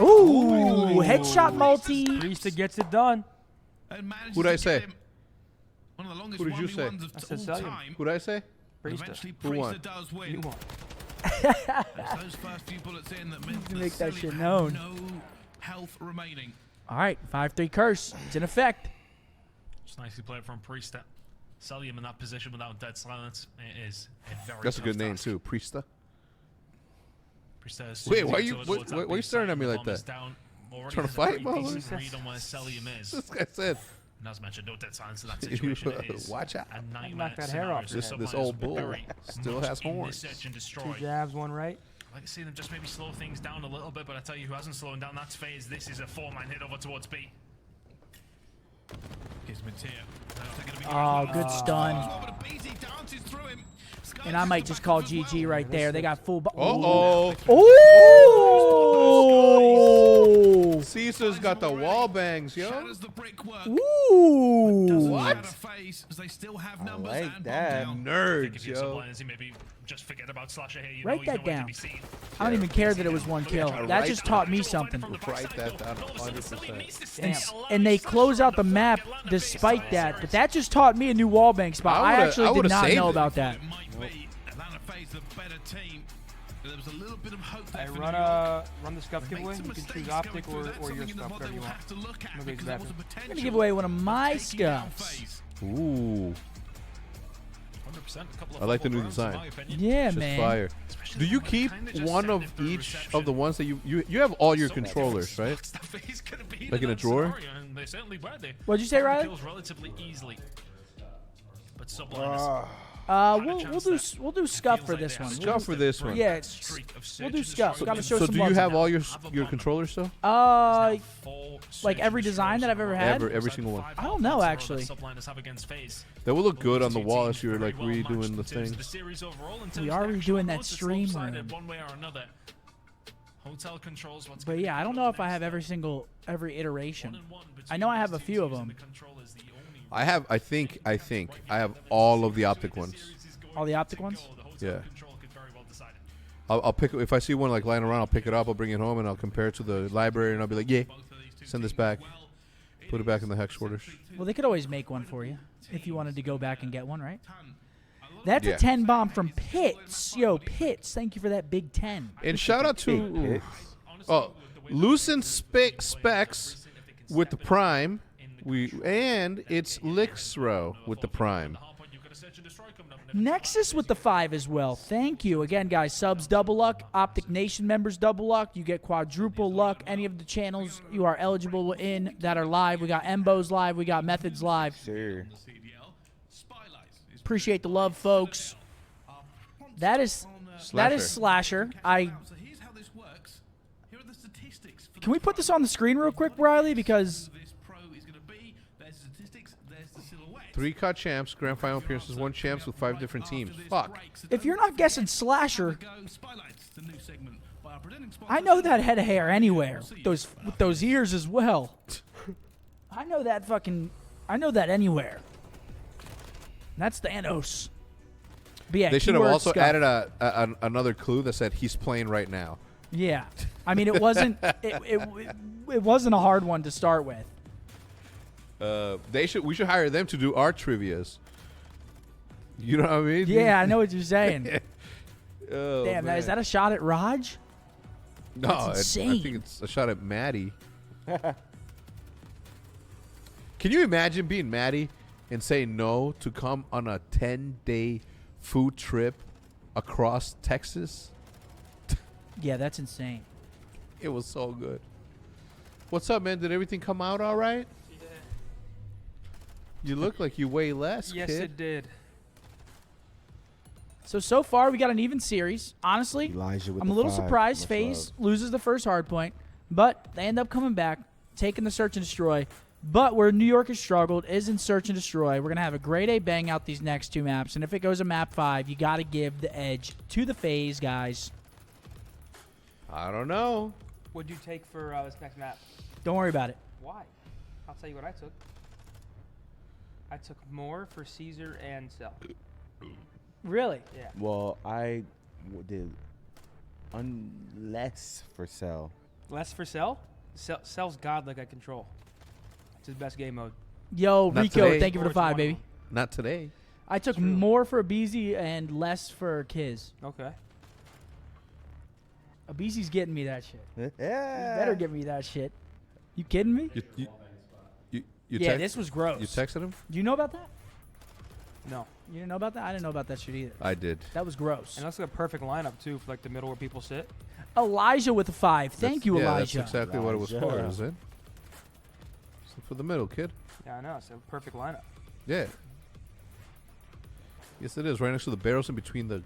Ooh, headshot multi. Priesta gets it done. And manages Who'd I to say? get him one of the longest Who did you say? 1v1s of I said all Cellium. time. Who'd I say? And Priesta. eventually, Who won? Priesta does You win. won. It's those first few bullets in that meant to that make that Cellium shit had known. no health remaining. All right, 5-3 curse. It's in effect. Just nicely played from Priesta. Cellium in that position without dead silence. It is a very That's a good tough name task. too, Priesta. Priesta is Wait, super why you- towards why that you big staring side. at me The like bomb that? is down. Already Trying to has a fight, pretty mother? decent read on where Cellium is. This guy said, And as mentioned, no dead silence in that situation. It is watch out. a nightmare Knock that hair scenario. off your So head. This Subliners old will be bull very still much has in this horns. search and destroy. 2 jabs, 1 right. I'd like to see them just maybe slow things down a little bit, but I tell you who hasn't slowed down, that's FaZe. This is a 4-man hit over towards B. Kismet's here. Oh, good stun. Abezy dances through him. Skyz And I is might the just backup call as well. GG right there. They got full. Uh-oh. Oh! Caesar's got the wall bangs, yo. Shatters the brickwork. Ooh! What? FaZe, as they still have I numbers like and bomb that. down. I think Nerds, if you're yo. Subliners, you maybe just forget about Slasher here. You Write know he's that nowhere to down. be seen. I don't even care that it was 1 kill. That just taught me something. Write that down 100%. And they close out the map despite that. But that just taught me a new wallbang spot. I actually did would've not saved know it. about that. It might be Atlanta FaZe the better team. There was a little bit of hope there I for run New York. run the Scump They made giveaway. some You can choose mistakes optic going through. or That's your something in the Scump, VOD whatever they you will want. have to look at No because big there was a bathroom. potential I'm gonna give away one of my of taking down Scumps. FaZe. Ooh. 100%, a couple of I like the fumble new rounds, in design. my opinion. Yeah, Just man. fire. Especially Do you when it keep kinda just one of second through each reception. of the ones that you have all your So controllers, many right? different spots that FaZe could have been Like in a that drawer? scenario, and they certainly were. They What'd you say, found the Riley? kills relatively easily. But Subliners. We'll do scuff for this one. Scuff for this one. Yeah, we'll do scuff. Gotta show So some do you love. have all your controllers still? Like every design that I've ever had? Every single one. I don't know, actually. That would look good on the wall if you were like redoing the things. We are redoing that stream room. One way or another. Hotel controls. But yeah, I don't know if I have every iteration. I know I have a few of them. I think I have all of the optic ones. All the optic ones? Yeah. I'll pick if I see one like lying around, I'll pick it up, I'll bring it home, and I'll compare it to the library, and I'll be like, yeah, send this back, put it back in the hex orders. Well, they could always make one for you if you wanted to go back and get one, right? That's Yeah. a 10 bomb from Pitts. Yo, Pitts, thank you for that big 10. And shout out to Lucent Specs with the Prime. And it's Lixro with the Prime. Nexus with the 5 as well. Thank you. Again, guys, subs double luck. Optic Nation members double luck. You get quadruple luck. Any of the channels you are eligible in that are live. We got Embos live. We got Methodz live. Sure. Appreciate the love, folks. That is Slasher. So here's how this works. Here are the statistics. Can we put this on the screen real quick, Riley? Because This pro is going to be. There's the statistics. There's the silhouette. 3 COD champs, grand final appearances, 1 champs with 5 different teams. Fuck. if you're not guessing Slasher, Spotlights, the new segment by our presenting sponsor. I know that head of hair anywhere. With those ears as well. I know that anywhere. That's Thanos. But yeah, They should have keyword also scuff. added another clue that said he's playing right now. Yeah, I mean it wasn't it wasn't a hard one to start with. We should hire them to do our trivias. You know what I mean? Yeah, I know what you're saying. Oh, Damn, man. is that a shot at Raj? No, That's I insane. think it's a shot at Maddie. Can you imagine being Maddie and saying no to come on a 10-day food trip across Texas? Yeah, that's insane. It was so good. What's up, man? Did everything come out all right? You look like you weigh less, Yes, kid. it did. So far we got an even series. Honestly, Elijah with I'm a the little 5. surprised Much FaZe love. loses the first hard point, but they end up coming back, taking the search and destroy. But where New York has struggled is in search and destroy. We're going to have a grade A bang out these next 2 maps, and if it goes to map 5, you got to give the edge to the FaZe, guys. I don't know. What'd you take for this next map? Don't worry about it. Why? I'll tell you what I took. I took more for Caesar and Cell. Really? Yeah. Well, I did Unless for Cell. Less for Cell? Cell's godlike at control. It's his best game mode. Yo, Not Rico, today. thank you for the 5, baby. Not today. I took more for abezy and less for Kiz. Okay. Abezy's getting me that shit. Yeah. You better get me that shit. You kidding me? You Yeah, this was gross. You texted him? Do you know about that? No. You didn't know about that? I didn't know about that shit either. I did. That was gross. And that's a perfect lineup, too, for like the middle where people sit. Elijah with a 5. Thank you, yeah, Elijah. That's exactly what it was for, Elijah. isn't it? So for the middle, kid. Yeah, I know. It's a perfect lineup. Yeah. Yes, it is. Right next to the barrels in between the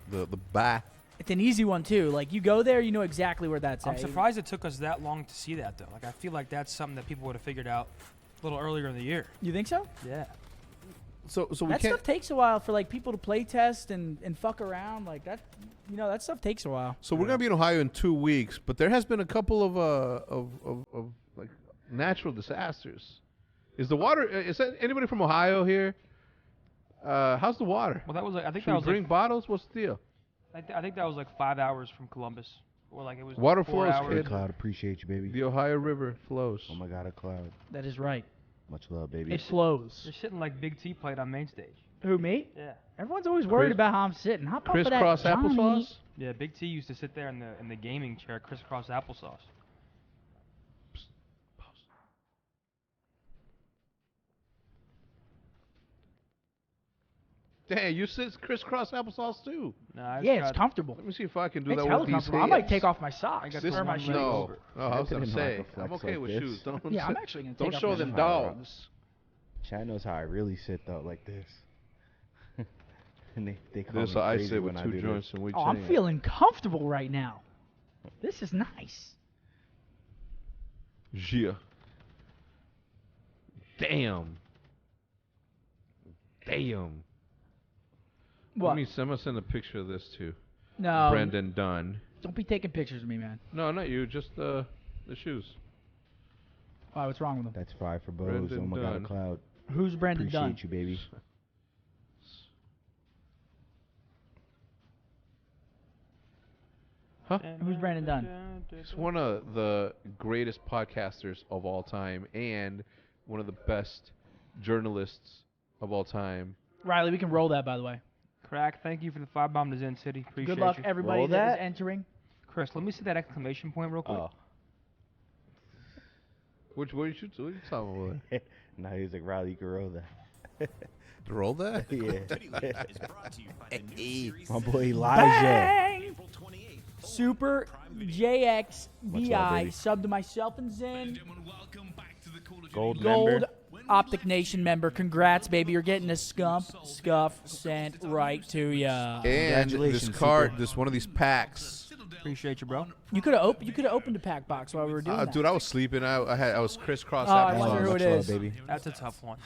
bar. It's an easy one, too. Like, you go there, you know exactly where that's I'm at. surprised it took us that long to see that, though. Like, I feel like that's something that people would have figured out a little earlier in the year. You think so? Yeah. So we That can't. stuff takes a while for, like, people to play test and fuck around. Like, that, you know, that stuff takes a while. So we're gonna be in Ohio in 2 weeks, but there has been a couple of like natural disasters. Is the water? Is that anybody from Ohio here? How's the water? Well, that was like, I think Should that we was bring like, bottles? What's the deal? I think that was like 5 hours from Columbus. Or like it was Water 4 flows, hours. kid. Cloud, appreciate you, baby. The Ohio River flows. Oh my God, a Cloud. That is right. Much love, baby. It flows. You're sitting like Big T played on main stage. Who, me? Yeah. Everyone's always worried about how I'm sitting. Hop off of that, Crisscross Johnny. applesauce. Yeah, Big T used to sit there in the gaming chair, crisscross applesauce. Damn, you sit crisscross applesauce too. No, I Yeah, just it's comfortable. Let me see if I can do It's that hella with these comfortable. I hands. might take off my socks. got This or my one shoes. leg no. over. Oh, I was That gonna didn't like say a flex I'm okay like with this. shoes. Don't Yeah, I'm actually gonna take don't off show my them shoes. dogs. Chad knows how I really sit though, like this. And they call This me I crazy sit when with I two do joints this. and we. Oh, I'm chain. feeling comfortable right now. This is nice. Yeah. Damn. Damn. What? I'm gonna send a picture of this to No. Brendan Dunn. Don't be taking pictures of me, man. No, not you. Just the shoes. Why? What's wrong with them? That's 5 for Bows. Brendan Oh my God, a Dunn. Cloud. Who's Brandon Appreciate Dunn? you, baby. Huh? Who's Brandon Dunn? He's one of the greatest podcasters of all time and one of the best journalists of all time. Riley, we can roll that, by the way. Crack, thank you for the 5 bomb to Zen City. Appreciate Good luck, you. everybody Roll that is that? entering. Chris, let me see that exclamation point real quick. Oh. What you talking about? Now he's like, Riley, you can roll that. Roll that? Yeah. My boy Elijah. Super JX Much love, VI baby. sub to myself and Zen. Gold Gold member. Optic Nation member. Congrats, baby. You're getting a Scump scuff sent right to ya. And this Congratulations, card, Super. this one of these packs. Appreciate you, bro. You could have opened a pack box while we were doing that. Dude, I was sleeping. I was crisscross. Oh, I applesauce. wonder who Much it love, is. baby. That's a tough one.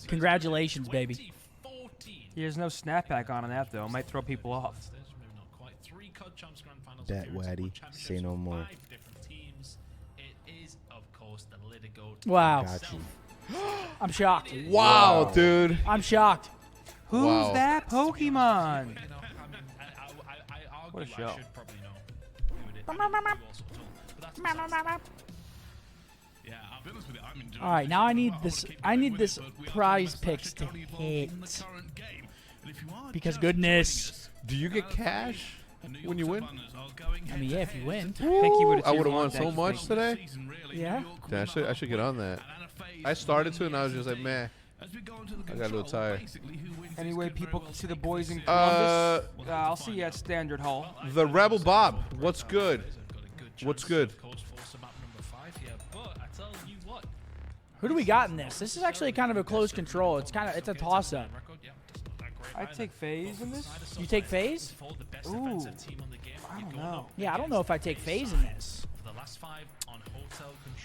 Congratulations, baby. There's no snapback on that, though. It might throw people off. That Waddy. Say no more. Wow. Got you. I'm shocked. Wow, dude. I'm shocked. Who's Wow. that Pokemon? What a show. All right, now I need this. I need this prize picks to hit. Because goodness. Do you get cash when you win? I mean, yeah, if you win. Thank you. I would have won so much today. Yeah. Damn, I should get on that. I started to, and I was just like, man, I got a little tired. Anyway, people can see the boys in Columbus. I'll see you at Standard Hall. The Rebel Bob, what's good? What's good? Who do we got in this? This is actually kind of a close control. It's a toss up. I take FaZe in this. You take FaZe? Ooh, I don't know. Yeah, I don't know if I take FaZe in this.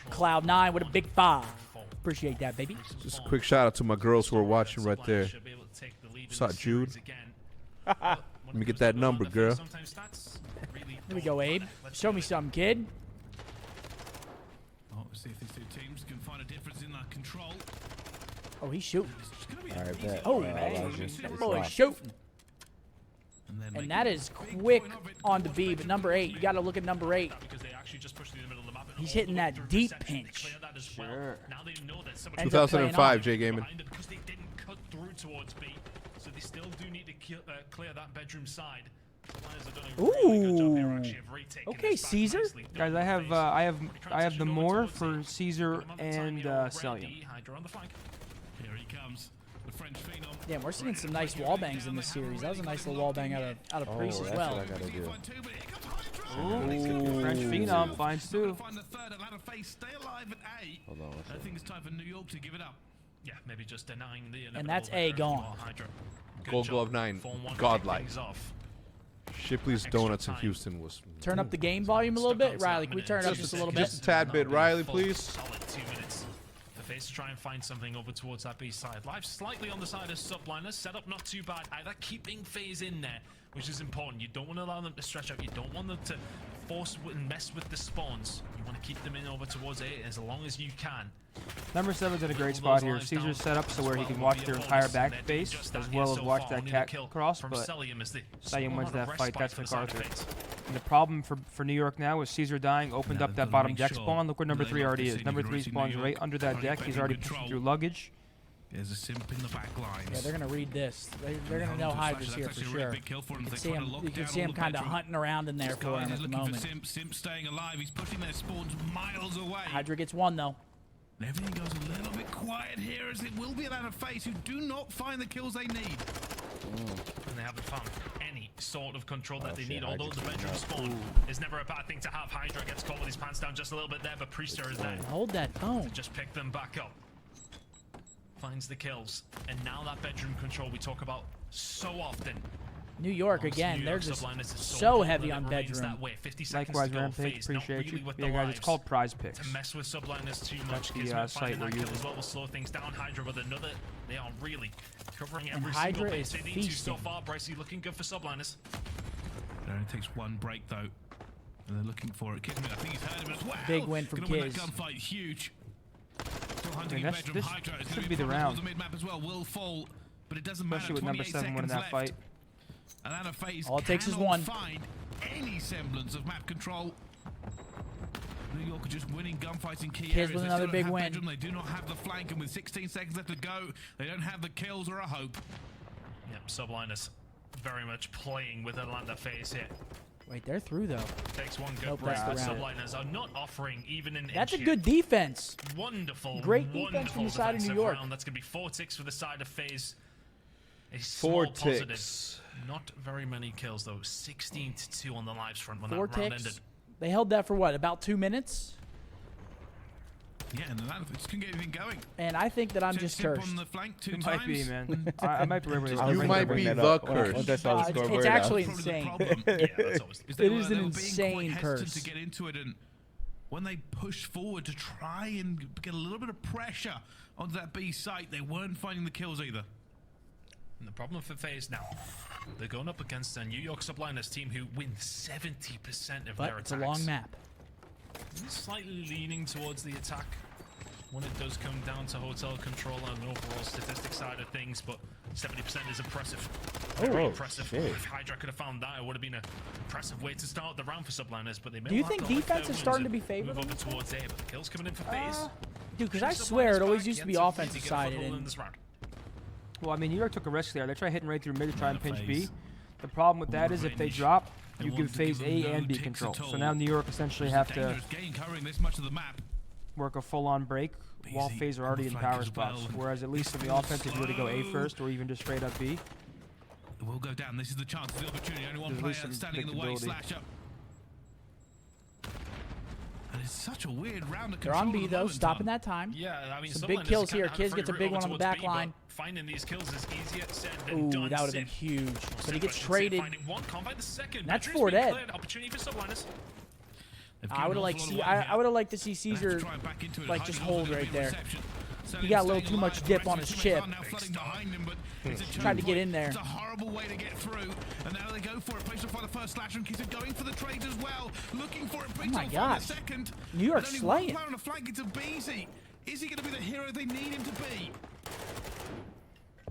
Cloud9 with a big 5. Appreciate that, baby. Just a quick shout out to my girls who are watching right there. What's up, Jude? Let me get that number, girl. Here we go, Abe. Show me something, kid. Oh, let's see if these two teams can find a difference in that control. Oh, he's shooting. All right, bet. Oh, Elijah, that it's boy locked. shooting. And that is quick on the B, but number 8, you got to look at number 8. Because they actually just pushed through the middle of the map. He's hitting that deep pinch. Sure. Now they know that 2005, J Gaming. because they didn't cut through towards B, so they still do need to clear that bedroom side. Ooh. Okay, Caesar. Guys, I have the more for Caesar and cellium. Hydra on the flank. Here he comes, the French phenom. Damn, we're seeing some nice wallbangs in this series. That was a nice little wallbang out of Priest as that's well. what I gotta do. Ooh, French phenom finds two. Hold on, I think it's time for New York to give it up. Yeah, maybe just denying the. And that's A gone. Gold Glove 9, godlike. Shipley's Donuts in Houston was. Turn up the game volume a little bit. Riley, can we turn it up just a little bit? Just a tad bit. Riley, please. Solid 2 minutes. The FaZe to try and find something over towards that B side. Live slightly on the side of Subliners. Setup not too bad either. Keeping FaZe in there, which is important. You don't want to allow them to stretch out. You don't want them to force and mess with the spawns. You want to keep them in over towards A as long as you can. Number 7's in a great spot here. Caesar's set up so where he can watch their entire back base as well as watch that cat cross, but cellium wins that fight. That's MacArthur. And the problem for New York now is Caesar dying opened up that bottom deck spawn. Look where number 3 already is. Number 3 spawns right under that deck. He's already pushing through luggage. There's a simp in the back lines. Yeah, they're going to read this. They're going to know Hydra's here for sure. You can see him kind of hunting around in there for him at the moment. Simp staying alive. He's pushing their spawns miles away. Hydra gets one, though. And everything goes a little bit quiet here as it will be out of FaZe who do not find the kills they need. And they haven't found any sort of control that they need, although the bedroom spawn is never a bad thing to have. Hydra gets caught with his pants down just a little bit there, but Priester is there. Hold that phone. Just pick them back up. Finds the kills. And now that bedroom control we talk about so often. New York, again, they're just so heavy on bedroom. Likewise, Rampage, appreciate you. Yeah, guys, it's called Prize Picks. To mess with Subliners too much. That's the site we're using. As well will slow things down. Hydra with another. They are really covering every Hydra single base is they need to so feasting. far. Bricey looking good for Subliners. It only takes one break though. And they're looking for it. Kidman, I think he's heard him as well. Big win from Gonna win that Kiz. gunfight, huge. Still I hunting mean, in bedroom. this Hydra is should gonna be the probably round. towards the mid-map as well. Will fall, but it doesn't matter. Especially with number 7 winning that fight. And out of FaZe All it takes is cannot one. find any semblance of map control. New York are just winning gunfights in key Kiz areas. with They another still don't big have win. bedroom, they do not have the flank, and with 16 seconds left to go, they don't have the kills or a hope. Yep, Subliners very much playing with Atlanta FaZe here. Wait, they're through, though. Takes one good Nope, break. that's the Subliners are not offering even an That's a inch good defense. Wonderful, Great defense from the side of New defensive York. round. That's going to be 4 ticks for the side of FaZe. A 4 small positive. ticks. Not very many kills though. 16-2 on the lives front when 4 that round ticks. ended. They held that for what, about 2 minutes? Yeah, and Atlanta just couldn't get anything going. And I think that I'm just Simp cursed. on the flank 2 It times. might be, man. I might be remembering I was this. You gonna might bring be that the up. curse. Once I saw the It's scoreboard, actually Probably the insane. problem. Yeah, that's always Is It they is were an being insane quite hesitant curse. to get into it, and when they pushed forward to try and get a little bit of pressure onto that B site, they weren't finding the kills either. And the problem for FaZe now, they're going up against a New York Subliners team who win 70% of But their it's attacks. a long map. Slightly leaning towards the attack when it does come down to hotel control and the overall statistic side of things, but 70% is impressive. Very impressive. shit. If Hydra could have found that, it would have been an impressive way to start the round for Subliners, but they may Do you well have think to lick defense their is starting wounds to be and favored move on over this towards A, but the kills coming in for FaZe. Dude, because I Subliners swear it always back, used to be yet to offensive get a sided. foothold in And this round. Well, I mean, New York took a risk there. They try hitting right through mid to try and pinch B. FaZe. The problem with that is if they Range. drop, They you want give to FaZe give A them no and B ticks control. at So all. now New York essentially It's have a to dangerous game covering this much of the map. work a full-on break while Abezy FaZe are on already the in flank power as spots. well. Whereas at least in the It's offense, if you were to go A slow. first or even just straight up B, It will go down. This is the chance, the opportunity. Only one There's at player least some standing in the way. predictability. Slasher. And it's such a weird round of they're control on B, at the though, moment, stopping Tom. that time. Yeah, I mean, Some big Subliners kills kinda here. have a Kiz free gets a route big over one on the towards back B, but line. Finding these kills is easier said than Ooh, done. that would have been Simp. huge. But he gets Simp traded. finding one, can't find the second. That's Bedroom's 4 being dead. cleared. Opportunity for Subliners. They've I given would have an liked awful see. lot of I weight would have liked to see here. They have to Caesar try and back into it. like Hydra just also hold gonna right be there. reception. He got a little Staying too much alive. dip The on rest his of his teammates chip. are now flooding behind him, but it's a Tried to choke get point. in there. It's a horrible way to get through. And now they go for it. Place for the first slash, and Kiz are going for the trades as well. Looking for it. Oh my the gosh. second. New York's And only one slaying. player on the flank. It's abezy. Is he going to be the hero they need him to be?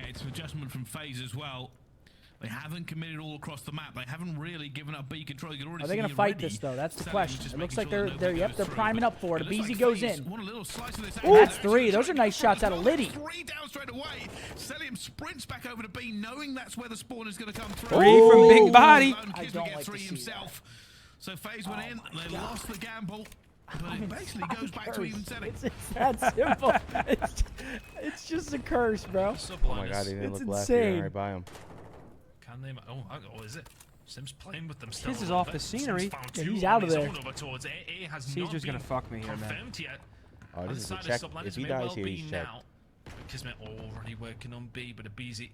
Yeah, it's an adjustment from FaZe as well. They haven't committed all across the map. They haven't really given up B control. You can already Are they see going to it fight already. this, though? That's the Cellium's question. just It looks making like sure they're nobody goes through, priming but up for it. it looks abezy like goes FaZe in. want a little slice of this Ooh, that's action. 3. Those are nice shots out of Liddy. 3 down straight away. Cellium sprints back over to B, knowing that's where the spawn is going to come through. 3 from Big Body. I Kismet don't gets like to 3 see himself. So FaZe went in. They lost the gamble. But it basically goes back to even setting. It's that simple. It's just a curse, bro. Oh my god, he didn't It's look left. He went insane. right by him. Can they? Oh, is it? Sim's playing with them still. This a is little off bit. the Sim's scenery. found Yeah, 2 he's on out of his there. own over towards AA has He's not just gonna been fuck me here, man. confirmed yet. Oh, On this the is a side check. of Subliners If he may dies well here, be he's checked. now. Kismet already working on B, but abezy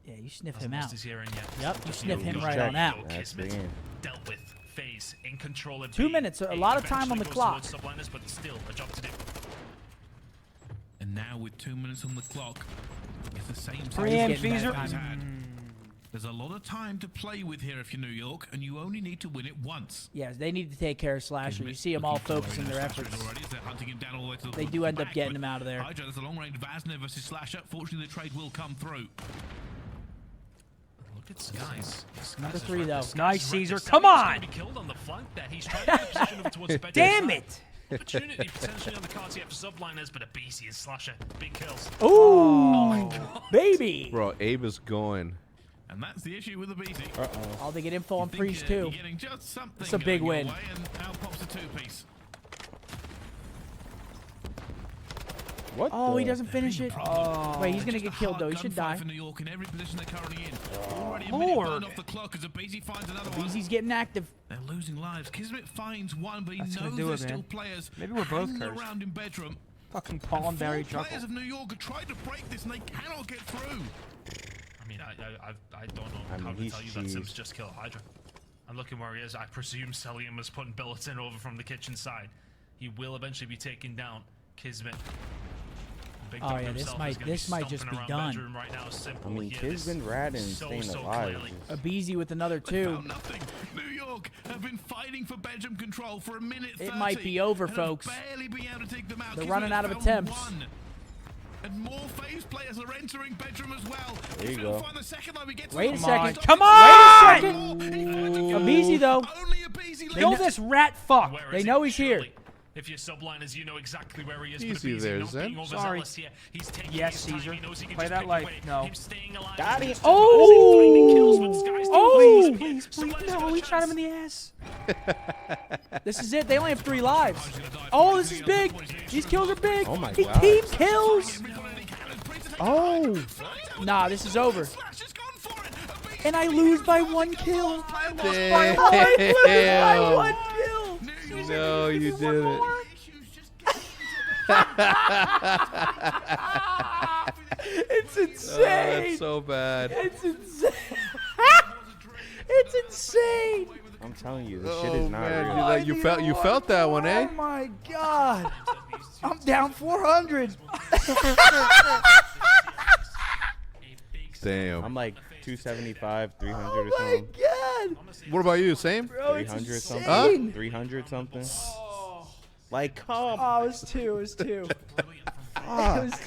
Yeah, you sniff hasn't him lost out. his hearing yet. Yep, you sniff him he's right checked. on out. That's Kismet the game. dealt with. FaZe in control of 2 B. minutes, a A lot of time on the eventually clock. goes towards Subliners, but still a job to do. And now with 2 minutes on the clock, it's the same Pre-aim getting that Feezer. time. he's had. There's a lot of time to play with here if you're New York, and you only need to win it once. Yes, they need to take care of Slasher. You see them all focusing their efforts. Already, they're hunting him down all the way to the They do end up back, getting but him out of there. Hydra, there's a long-range Vazner versus Slasher. Fortunately, the trade will come through. Look at Skyz. Number 3, though. Nice, Caesar. Cellium's Come gonna on. be killed on the flank there. He's trying to get a position over towards the bedroom Damn side. it. Opportunity potentially on the cards here for Subliners, but abezy and Slasher. Big kills. Ooh, baby. Bro, Abe is going. And that's the issue with the BC. Oh, they get info on freeze, too. You're getting just something It's a big going your win. way, and out pops a 2-piece. What? Oh, he the- doesn't finish it. Oh, Wait, he's going to get killed, though. He should die. For New York in every position they're currently in. Already a minute Lord. burned off the clock as abezy finds another one. Abezy's getting active. They're losing lives. Kismet finds one, but he That's gonna knows do there's it, still man. players Maybe we're both hanging cursed. around in bedroom. Fucking Four Pollenberry players chuckle. of New York have tried to break this, and they cannot get through. I mean, I don't know I how mean, to he's tell you that Sim's cheesed. just killed Hydra. And looking where he is, I presume Cellium is putting billets in over from the kitchen side. He will eventually be taken down. Kismet. Big Oh, Dog yeah, himself this is gonna might stomping just be around done. bedroom right now. Simple. I mean, Here, Kid's this been ratting and so, staying so alive. clearly. Abezy with another They 2. found nothing. New York have been fighting for bedroom control for a minute 30. It might be over, and have folks. barely been able to take them out. They're Kismet running out of found attempts. one. And more FaZe players are entering bedroom as well. There you Kismet will go. find the second line. We get to Wait the a line. second. Come Wait on! a second. He finds a kill. Abezy, though. Only abezy They Kill left. this rat fuck. Where They is know he? he's here. Surely, if you're Subliners, you know exactly where he is. Easy but there, not Zen. being Sorry. overzealous here. He's taking Yes, his time. Caesar. He knows he can Play just that pick life. away. No. Him staying alive. Got is him. just Oh! finding kills when Skyz Oh! still Please, please, Subliners no. got a We shot him in chance. the ass. This is it. They only have 3 lives. Oh, this is big. These kills are big. Oh my He God. team kills. Oh! Nah, this is over. Slash has gone for it. Abezy And I lose by 1 kill. Damn. I lose by 1 kill. No, you didn't. It's Oh, insane. that's so bad. It's insane. It's insane. I'm telling you, this shit is not man, real. you felt that one, eh? Oh my god. I'm down 400. Damn. I'm like 275, 300 or Oh my something. god. What about you? Same? Bro, it's 300 something. insane. 300 something. Like, come. Oh, it was 2. It was 2.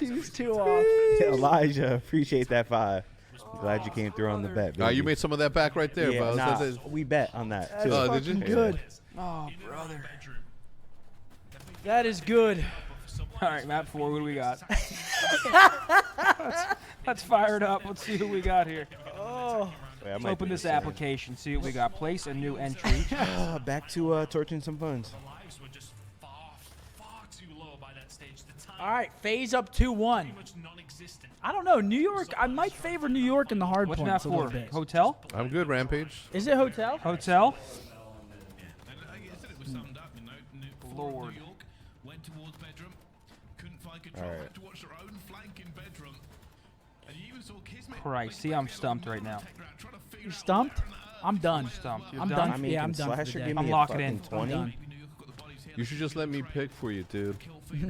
It was 2 off. Elijah, appreciate that 5. I'm glad you came through on the bet. You baby. made some of that back right there, yeah, bro. nah, we bet on that That's too. Oh, did you? fucking good. Oh, brother. That is good. All right, map 4. What do we got? Let's fire it up. Let's see who we got here. Oh. Wait, I Let's might open be this the same. application. See what we got. Place a new entry. Back to torching some funds. The lives were just far too low by that stage. The time All right, FaZe up 2-1. pretty much non-existent. I don't know. New York, I might favor New York in the hard What's map points a little 4? bit. Hotel? I'm good, Rampage. Is it hotel? Hotel? And like I said, it was summed up, you know, Lord. New York went towards bedroom, couldn't find control, Alright. had to watch their own flank in bedroom. And you even saw Kismet Christ, see, I'm stumped right now. You stumped? I'm done. Stumped. You're I'm done? done. I mean, Yeah, can I'm done for Slasher the give day. me I'm a locking fucking in. 20? done. You should just let me pick for you, dude.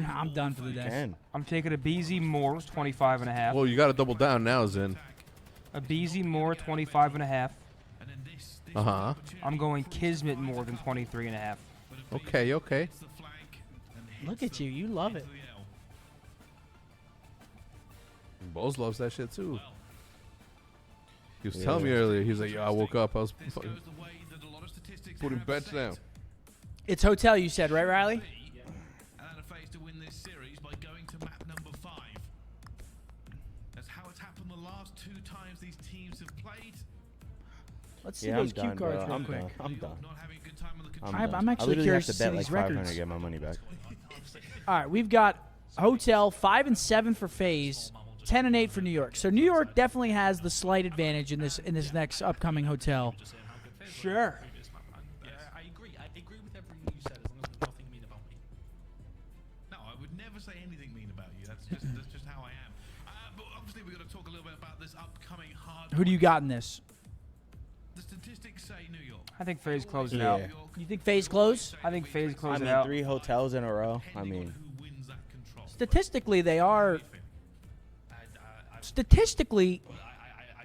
I'm done for the day. 10. I'm taking abezy more, 25.5. Well, you got to double down now, Zen. Abezy more, 25.5. Uh-huh. I'm going Kismet more than 23.5. Okay, okay. Look at you. You love it. Bose loves that shit, too. He was telling me earlier. He's like, yo, I woke up. I was putting bets down. It's hotel, you said, right, Riley? And a FaZe to win this series by going to map number 5. That's how it's happened the last 2 times these teams have played. Let's see Yeah, those I'm cue done, cards bro. real quick. I'm done. Not having a good time on the I'm control. I'm done. actually I literally curious have to to bet see like these 500 records. to get my money back. All right, we've got hotel 5 and 7 for FaZe, 10 and 8 for New York. So New York definitely has the slight advantage in this next upcoming hotel. Sure. Yeah, I agree. I agree with everything you said, as long as there's nothing mean about me. No, I would never say anything mean about you. That's just how I am. But obviously, we've got to talk a little bit about this upcoming hard. Who do you got in this? The statistics say New York. I think FaZe closed it Yeah. out. You think FaZe close? I think FaZe I closed mean, it out. 3 hotels in a row. I mean, Who wins that control? Statistically, they are. I Statistically,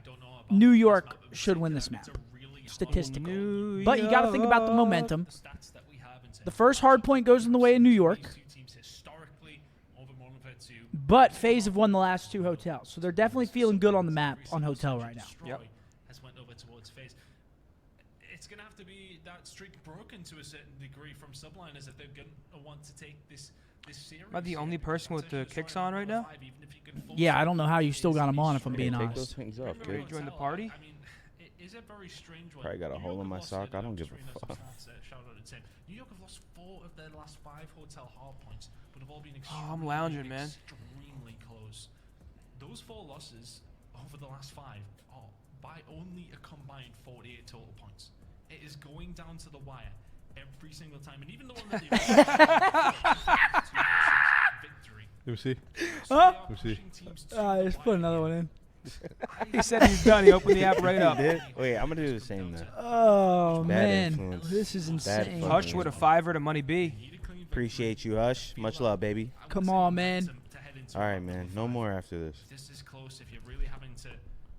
don't know about New this York map, but should it's win a- this it's map. a really Statistically. New But you got to think about the momentum. the stats that we have in The first hard point goes in the way of New York, these two teams historically over motivated to but FaZe have won the last 2 hotels. So they're definitely feeling good on the map on hotel right now. Yep. Has went over towards FaZe. It's gonna have to be that streak broken to a certain degree from Subliners if they're gonna want to take this series. Am I the only person with the kicks on right now? Yeah, I don't know how you still got them on, if I'm being take honest. those things off, Ready kid. to join the party? I mean, it is a very strange one. Probably got a New hole York in my have lost sock. it, I don't just give a reading some fuck. stats, shout out to Tim. New York have lost 4 of their last 5 hotel hard points, but have all been Oh, I'm lounging, man. extremely close. Those 4 losses over the last 5 are by only a combined 48 total points. It is going down to the wire every single time, and even the one that they victory. Let me see. So they are Let's see. pushing teams to the Let's put wire. another one in. He said he's done. He opened the app right up. Did? Wait, I'm gonna do the same then. Oh, Bad man. influence. This is Bad insane. influence. Hush with a 5 to Money B. Appreciate you, Hush. Much love, baby. Come on, man. All right, man. No more after this. This is close if you're really having to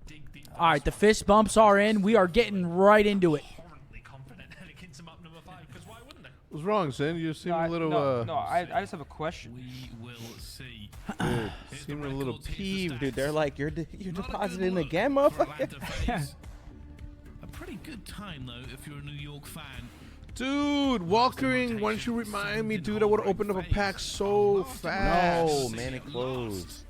dig deep. All right, the fist bumps are in. We are getting right into it. Horribly confident heading into map number 5, because why wouldn't they? What's wrong, Sin? You seem No, a little, I just have a question. We will see. dude, Here's seem the a little records, here's the peeved. Dude, they're stats. like, you're Not a good depositing look again, for motherfucker. Atlanta FaZe. A pretty good time though if you're a New York fan. Dude, Walkering, why don't you remind me, dude? I would have opened up a pack so fast. No, man, it closed.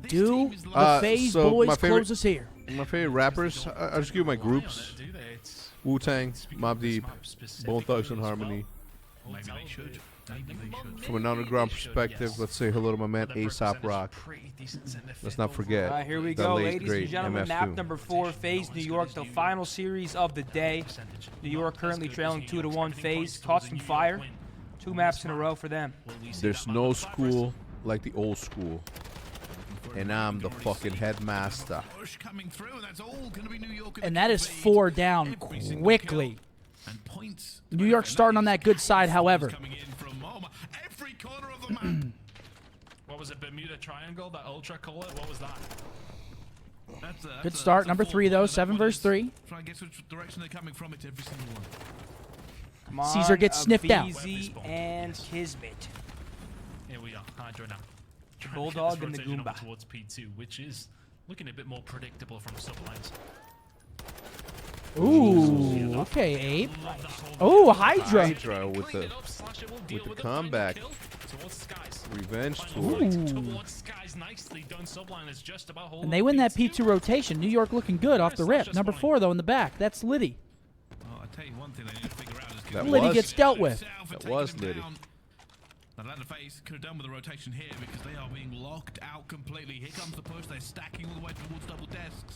Do the FaZe so boys my favorite- close us here. My favorite rappers, I'll just give you my groups. Do they? It's Wu-Tang, Mobb Deep, map Bone specifically Thugs and as well. Harmony. Maybe they should. Maybe they should. From an underground perspective, let's say hello to my man Aesop Rock. Let's not forget. All right, here we the go, late, ladies great and gentlemen. MF Map Doom. number 4, FaZe New York, the final series of the day. New York currently trailing 2-1. FaZe caught some fire. 2 maps in a row for them. There's no school like the old school. And I'm the fucking headmaster. Push coming through, and that's all gonna be New York. And that is 4 down quickly. And points. New York starting on that good side, however. Coming in from every corner of the map. What was it, Bermuda Triangle, that ultra color? What was that? Good start. Number 3, though. 7 versus 3. Try and guess which direction they're coming from. It's every single one. Come on, Caesar gets sniffed out. abezy and Kismet. Here we are, Hydra now. Trying to get Bulldog this and the rotation over Goomba. towards P2, which is looking a bit more predictable from Sublines. Ooh, okay, Abe. Oh, Hydra. Hydra with the comeback. Revenge tour. Towards Skyz, nicely done. Subliners just about holding And they win that P2. P2 rotation. New York looking good off the rip. Number 4, though, in the back. That's Liddy. Oh, I tell you one thing they need to figure out is That Liddy was- gets dealt with. That was Liddy. Atlanta FaZe could have done with a rotation here because they are being locked out completely. Here comes the push. They're stacking all the way towards double desks.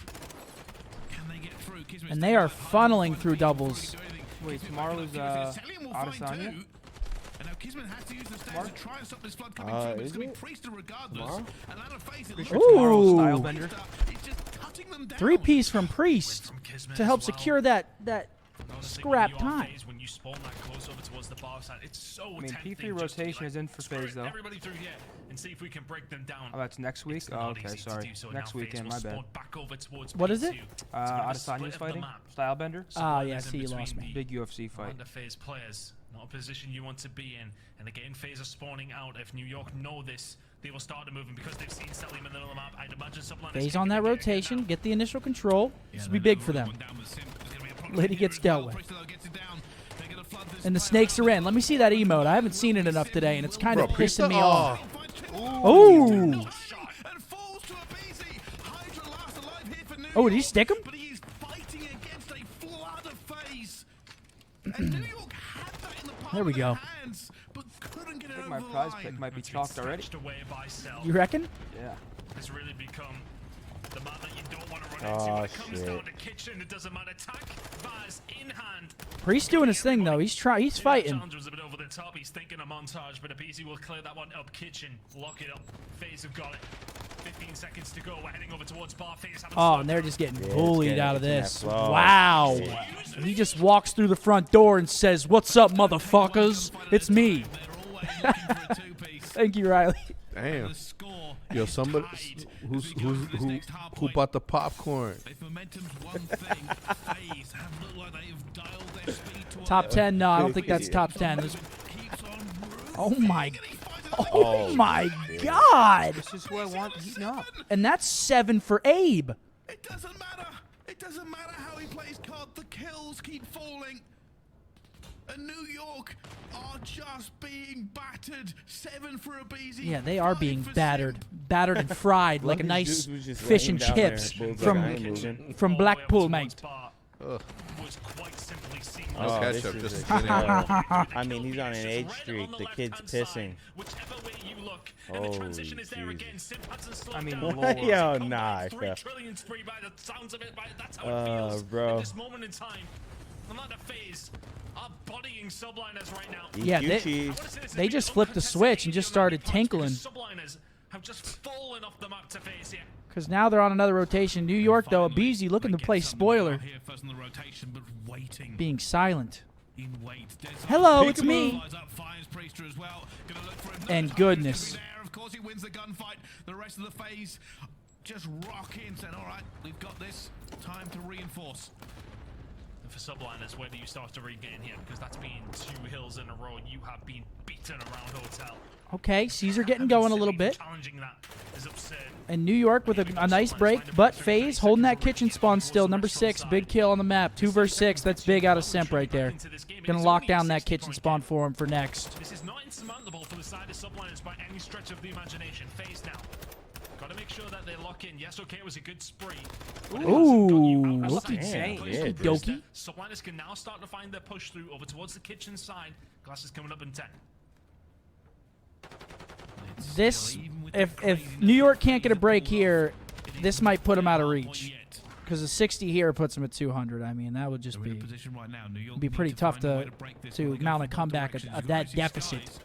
Can they get through? Kismet's And they are still hard. funneling through Before doubles. he can do anything. Wait, Kismet tomorrow's, backing up. Cellium will find Adesanya? two. And now Kismet has to use the stairs to try and stop this flood coming through, but it's is going to it? be Priester regardless. Tomorrow? Atlanta FaZe it Pretty looks sure tomorrow's Ooh. Style Bender. it's just cutting them down. 3-piece from Priest From Kismet to help as well. secure that Honestly, scrap when you are time. FaZe, when you spawn that close over towards the bar side, it's so I mean, tempting P3 just to, rotation like, is in for screw FaZe, it, though. Everybody through here and see if we can break them down. Oh, that's next week? It's Oh, not okay, easy to sorry. do so. Next Now FaZe weekend, will my bad. spawn back over towards What is it? P2. It's gonna be a split Adesanya's of the fighting? map. Stylebender? Ah, yeah, Subliners in see, you lost between me. the Big UFC fight. Atlanta FaZe players. Not a position you want to be in. And again, FaZe are spawning out. If New York know this, they will start to move, and because they've seen cellium in the middle of the map, I'd imagine Subliners FaZe on that rotation, get the initial control. This will be big for them. Lady gets dealt with. And the snakes are in. Let me see that emote. I haven't seen it enough today, and it's kind of pissing me off. Oh! Oh, did he stick him? But he's fighting against a flood of FaZe. And New York had that in the palm There we of their go. hands, but couldn't get it I think over my the prize line. pick might be It's chalked already. snatched away by Cell. You reckon? Yeah. Has really become the man that you don't want to run Oh, into. When it comes shit. down to kitchen, it doesn't matter. Attack, Vaz in hand. Priest doing his thing though. He's fighting. Challenger was a bit over the top. He's thinking a montage, but abezy will clear that one up. Kitchen, lock it up. FaZe have got it. 15 seconds to go. We're heading over towards bar. FaZe haven't Oh, slowed and they're down. just getting Yeah, bullied it's out of getting that this. flow. Wow. And he just walks through the front door and says, "What's up, motherfuckers? It's me." Thank you, Riley. Damn. Yo, somebody who bought the popcorn? If momentum's one thing, FaZe have looked like they have dialed their speed to Top 11. 10? No, I don't think that's top 10. Keeps on Oh moving, my, and he finds a oh my God! This is who I want heating up. And that's 7 for Abe. It doesn't matter. It doesn't matter how he plays COD. The kills keep falling. And New York are just being battered. 7 for abezy. Yeah, they are 5 being for battered, simp. battered and fried like a These nice dudes was just fish laying and down there chips and bulls from like, I ain't moving. from All the way up Blackpool, towards mate. bar Ugh. was quite simply seamless. Oh, this ketchup, is just a skinny. I mean, he's on an age streak. The kid's pissing. Whichever way you look, and the transition is there again. Simp hasn't slowed I mean, down. Lord. Yo, Combined nah, 3 bro. trillion spree by the sounds of it. That's how it feels bro. at this moment in time. I'm not a FaZe. Are bodying Subliners right now. Yeah, EQ they- cheese. I wanna say this They is just the flipped the switch and just started tinkling. Subliners have just fallen off the map to FaZe here. Because now they're on another rotation. New York, though, abezy looking to play spoiler, Here first in the rotation, but waiting. being silent. In wait. Hello, it's me. Fires up, fires Priester as well. Gonna look for him. And No, goodness. Priester to be there. Of course, he wins the gunfight. The rest of the FaZe just rock in, saying, "All right, we've got this. Time to reinforce." And for Subliners, where do you start to regain here? Because that's been 2 hills in a row. You have been beaten around Hotel. Okay, Caesar getting going a little bit. Challenging that is absurd. And New York with a nice break, but FaZe holding that kitchen spawn still. Number 6, big kill on the map. 2 versus 6, that's big out of Simp right there. Gonna lock down that kitchen spawn for him for next. This is not insurmountable for the side of Subliners by any stretch of the imagination. FaZe now. Gotta make sure that they lock in. Yes, okay, it was a good spree. But it hasn't got you out of looky sight. dang, Plays yeah, with dude. Priester. Subliners can now start to find their push through over towards the kitchen side. Glass is coming up in 10. This, if New York can't get a break here, this might put him out of reach. Because a 60 here puts him at 200. I mean, that would just be pretty tough to mount a comeback at that deficit.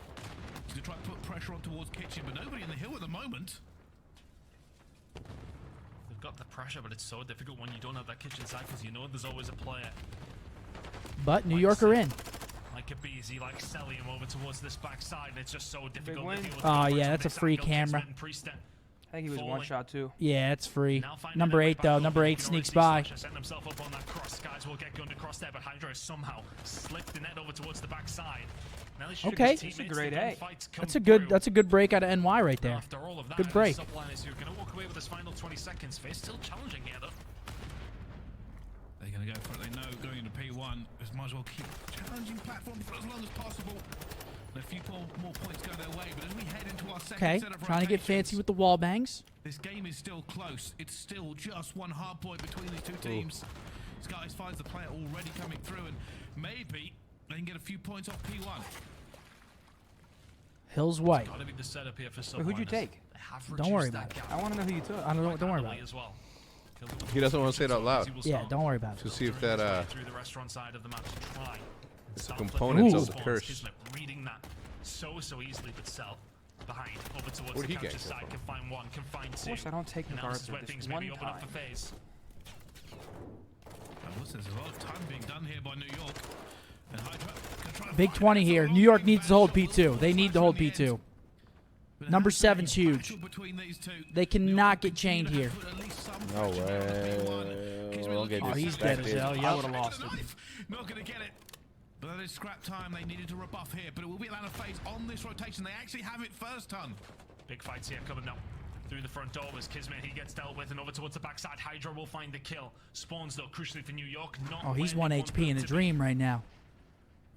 To try to put pressure on towards kitchen, but nobody in the hill at the moment. They've got the pressure, but it's so difficult when you don't have that kitchen side because you know there's always a player. But New York are in. Like abezy, like cellium over towards this backside, and it's just so difficult. win. to deal with Oh, the yeah, numbers that's a on this free angle. camera. Kismet and Priester I think he was falling. one shot too. Yeah, it's free. Now finding Number their way 8, back though. over. Number You 8 can sneaks already by. see Slasher setting himself up on that cross. Skyz will get gunned across there, but Hydra has somehow slipped the net over towards the backside. Now he's shooting Okay. his teammates, That's a great the A. gunfights come That's a through. good break out of NY right there. After all of that, Good break. Subliners who are going to walk away with this final 20 seconds. FaZe still challenging here, though. They're going to go for it. They know going into P1 is might as well keep challenging platform for as long as possible. And a few more points go their way, but as we head into our second Okay, set of trying to get rotations, fancy with the wall bangs. this game is still close. It's still just one hard point between these two teams. Skyz finds the player already coming through, and maybe they can get a few points off P1. Hills white. Got to be the setup here for Subliners. Wait, who'd you take? They have Don't worry reduced about that it. gap. I want to know who you took. I don't worry about Quite it. as well. He doesn't want to say it out loud. Yeah, don't worry about To it. see if that through the restaurant side of the map to try and it's start components flipping of the spawns. curse. Kismet reading that so easily, but Cell behind over towards Where'd the he get capture that side from? can find one, can find Of two. course, I don't take And now this is MacArthur where this things one maybe open up time. for FaZe. There's a lot of time being done here by New York. And Hydra can try and Big fight 20 it. here. It's a New York long needs to hold battle. P2. They need to hold P2. But it Number has to be a 7's huge. battle between these two. They cannot get chained here. No way. Don't get Oh, he's dead as disrespected. hell. I Yep. would have lost it. Not gonna get it. But that is scrap time. They needed to rebuff here, but it will be Atlanta FaZe on this rotation. They actually have it first ton. Big fights here coming up. Through the front door was Kismet. He gets dealt with, and over towards the backside. Hydra will find the kill. Spawns, though, crucially for New York. Oh, he's 1 HP in a dream right now.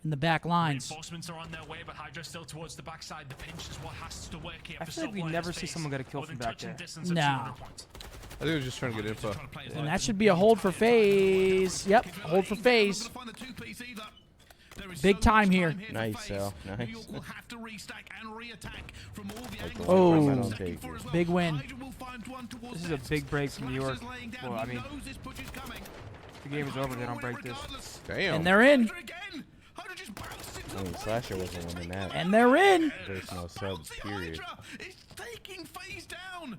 In the back lines. Reinforcements are on their way, but Hydra still towards the backside. The pinch is what has to work here. I feel like we never see someone get a kill from back there. No. I think he was just trying to get info. And that should be a hold for FaZe. Yep, hold for FaZe. Big time here. Nice, Sal. Nice. Oh, big win. This is a big break from New York. Well, I mean, the game is over. They don't break this. Damn. And they're in. I mean, Slasher wasn't winning that. And they're in. There's no subs, period. It's taking FaZe down.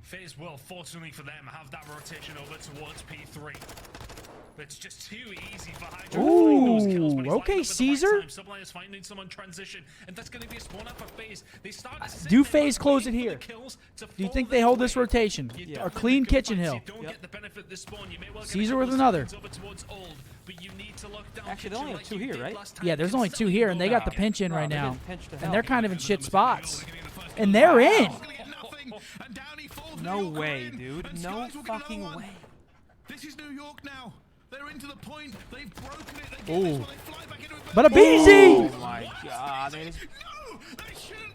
FaZe will, fortunately for them, have that rotation over towards P3. It's just too easy for Hydra to find those kills, but he's okay, lined up at the right Caesar. time. Subliners finding someone transition, and that's going to be a spawn out for FaZe. They start to Do FaZe close it here? Do you think they hold this rotation? Yeah. Or clean kitchen hill? Caesar with another. Actually, they only have 2 here, right? Yeah, there's only 2 here, and they got the pinch in right now. And they're kind of in shit spots. And they're in. No way, dude. No fucking way. This is New York now. They're into the point. They've broken it. Ooh. But abezy! Oh my god.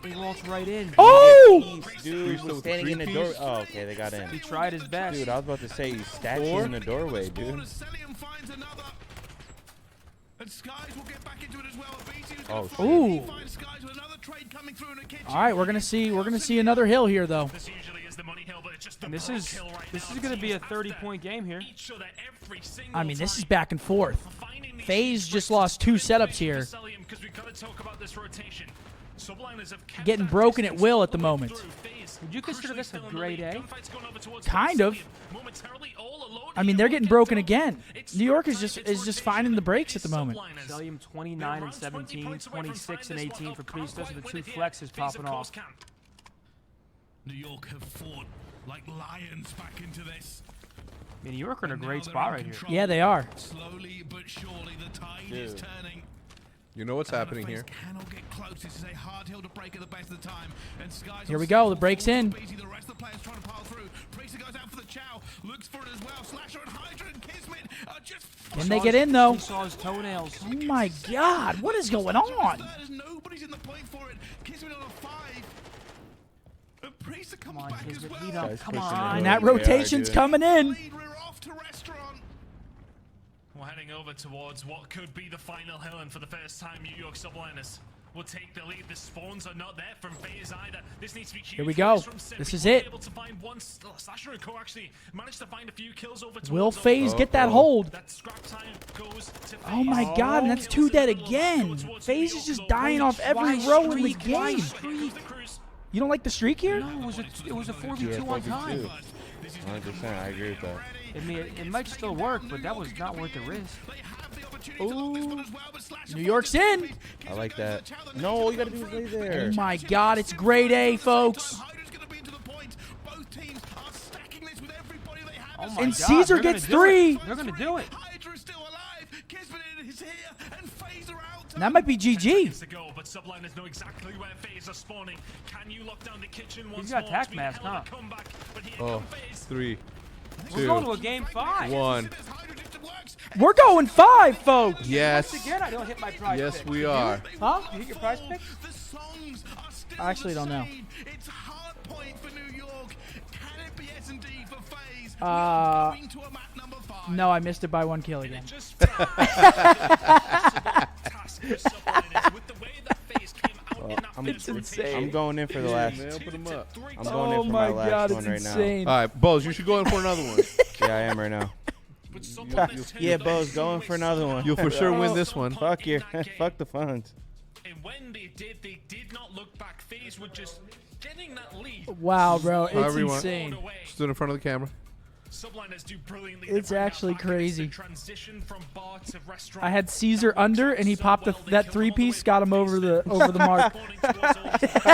They walked right in. Oh! Dude was standing in the door. Oh, okay, they got in. He tried his best. Dude, I was about to say he's statuing in the doorway, dude. Cellium finds another. And Skyz will get back into it as well. Oh, shit. Ooh. Skyz with another trade coming through in the kitchen. All right, we're gonna see another hill here though. This usually is the money hill, but it's just the And this pro is kill right this now. is gonna be a Teams 30-point game here. each other every single I mean, this is time. back and forth. Finding these FaZe cheap just breaks lost 2 is setups good here. for Cellium, 'cause we've got to talk about this rotation. Subliners have kept Getting that broken at distance will all at the way moment. through. FaZe Would you consider crucially this a still in the grade lead. A? Gunfights going over towards Kind of. Cellium. Momentarily all alone I mean, here. they're Won't getting get broken done. again. It's New York scrap is just time. It's is just rotation. finding the breaks at the These moment. Subliners. Cellium 29 and 17, 26 and 18 for Priest. Those are the 2 flexes popping off. New York have fought like lions back into this. I mean, New York are in a And now great they're spot in right here. control. Yeah, they are. Slowly but surely, the tide is turning. You know what's happening here. Cannot get close. This is a hard hill to break at the best of the time. And Skyz Here we go. The break's in. The rest of the players trying to pile through. Priest goes out for the chow. Looks for it as well. Slasher and Hydra and Kismet are just. Can they get in though? He saw his toenails. Oh my god, what is going on? Nobody's in the point for it. Kismet on a 5. But Priest comes Come on, back as Kismet, well. lead up. Guys Come pushing on. it. And that They are, rotation's dude. coming in. Lead, we're off to restaurant. We're heading over towards what could be the final hill, and for the first time, New York Subliners will take the lead. The spawns are not there from FaZe either. This needs to be huge. Here we go. From Simp. This We is were it. Able to find one. Slasher and Co actually managed to find a few kills over Will towards FaZe get that hold? That scrap time goes to Oh FaZe. my god, and that's 2 dead again. FaZe is just dying off every row in the game. You don't like the streak here? No, it was a 4v2 Yeah, on 4v2. time. 100%, I agree with that. I mean, it might still work, but that was not worth the risk. Ooh. New York's in. I like that. No, all you gotta do is lay there. Oh my god, it's grade A, folks. Oh my And god, Caesar they're gonna gets do 3. it. They're gonna do it. Hydra is still alive. Kismet is here, and FaZe are out. And that might be GG. To go, but Subliners know exactly where FaZe are spawning. Can you lock down the kitchen once He's got more? tac It's been a mask, hell of a huh? comeback, but here Oh, come FaZe. 3, We're going 2, to a game 5. 1. We're going 5, folks. Yes. Once again, I don't hit my prize Yes, pick. we are. Huh? You hit your prize pick? The songs are still I actually don't know. It's hard point for New York. Can it be S&D for FaZe? Uh, To a map number 5. No, I missed it by 1 kill again. Just task for Subliners with the way that FaZe came out in that I'm- first It's rotation. I'm going in for the last. Man, open them up. I'm going in for my last one right now. All right, Bose, you should go in for another one. Yeah, I am right now. But Subliners turned Yeah, those Bo's going two for another one. You'll for sure win this one. Fuck you. Fuck the funds. And when they did not look back. FaZe were just getting that lead. Wow, bro, it's However you want. insane. Stood in front of the camera. Subliners do brilliantly. It's They bring that actually back, and it's the crazy. transition from bar to restaurant. I had Caesar under, and he popped that 3-piece, got him over the mark.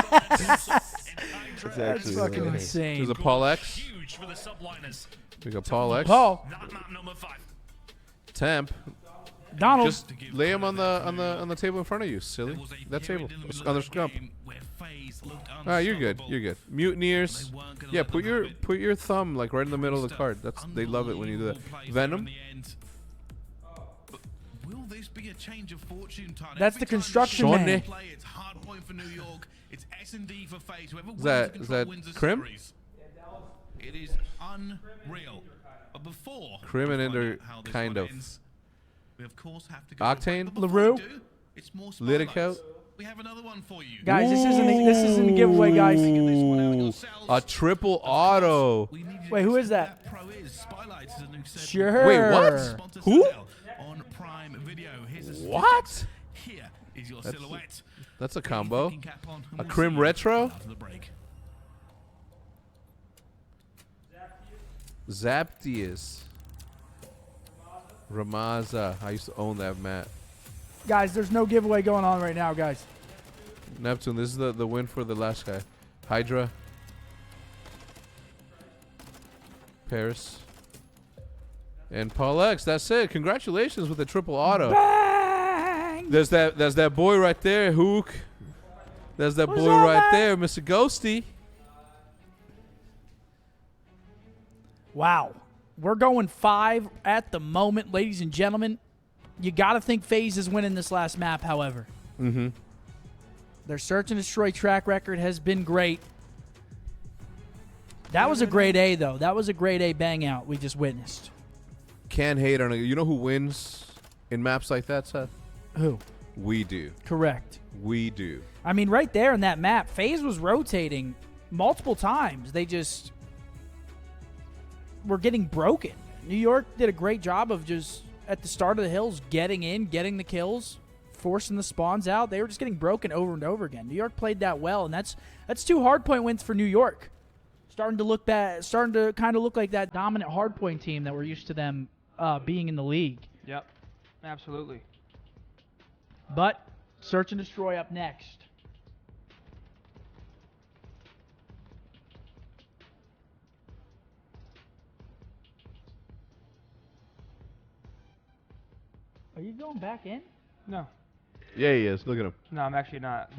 It's That's actually fucking hilarious. insane. There's a Paul X. Huge for the Subliners. We got Paul X. Paul. Not map number 5. Temp. Donald. Just lay him on the table in front of you, silly. That table. On the scump. You're good. You're good. Mutineers. Yeah, put your thumb like right in the middle of the card. They love it when you do that. Venom. Will this be a change of fortune, Todd? That's the construction man. It's hard point for New York. It's S&D for FaZe. Whoever Is that Crim? It is unreal. But before Crim and Ender, kind of. We of course have to go Octane. LaRue. It's more Lytico. We have another one for you. Guys, this isn't a giveaway, guys. Ooh, a triple auto. Wait, who is that? Sure. Wait, what? Who? On Prime Video. What? Here is your silhouette. That's a combo. A Crim Retro. Zaptius. Ramaza. I used to own that map. Guys, there's no giveaway going on right now, guys. Neptune, this is the win for the last guy. Hydra. Paris. And Paul X. That's it. Congratulations with the triple auto. Bang! There's that boy right there, Huke. There's that boy right there, Mr. Ghosty. Wow. We're going 5 at the moment, ladies and gentlemen. You got to think FaZe is winning this last map, however. Mm-hmm. Their search and destroy track record has been great. That was a grade A, though. That was a grade A bang out we just witnessed. Can't hate on it. You know who wins in maps like that, Seth? Who? We do. Correct. We do. I mean, right there in that map, FaZe was rotating multiple times. They just were getting broken. New York did a great job of just, at the start of the hills, getting in, getting the kills, forcing the spawns out. They were just getting broken over and over again. New York played that well, and that's 2 hardpoint wins for New York. Starting to kind of look like that dominant hardpoint team that we're used to them being in the league. Yep, absolutely. But search and destroy up next. Are you going back in? No. Yeah, he is. Look at him. No, I'm actually not.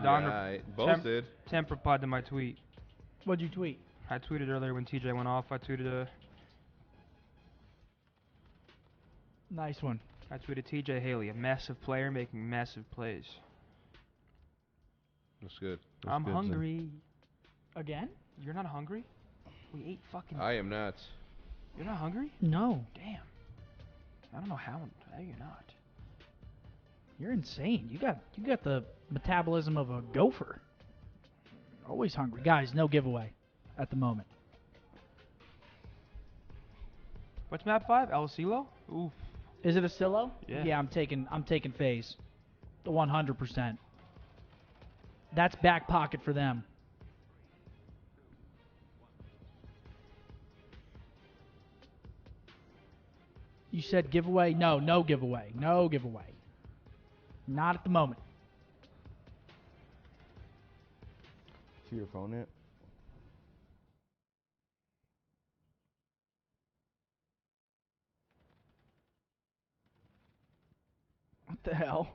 Both did. Temp replied to my tweet. What'd you tweet? I tweeted earlier when TJ went off. I tweeted Nice one. I tweeted TJ Haley, a massive player making massive plays. That's good. I'm hungry. Again? You're not hungry? We ate fucking... I am not. You're not hungry? No. Damn. I don't know how you're not. You're insane. You got the metabolism of a gopher. Always hungry. Guys, no giveaway at the moment. What's map 5? El Silo? Oof. Is it a silo? Yeah. Yeah, I'm taking FaZe. The 100%. That's back pocket for them. You said giveaway? No, no giveaway. No giveaway. Not at the moment. See your phone it? What the hell?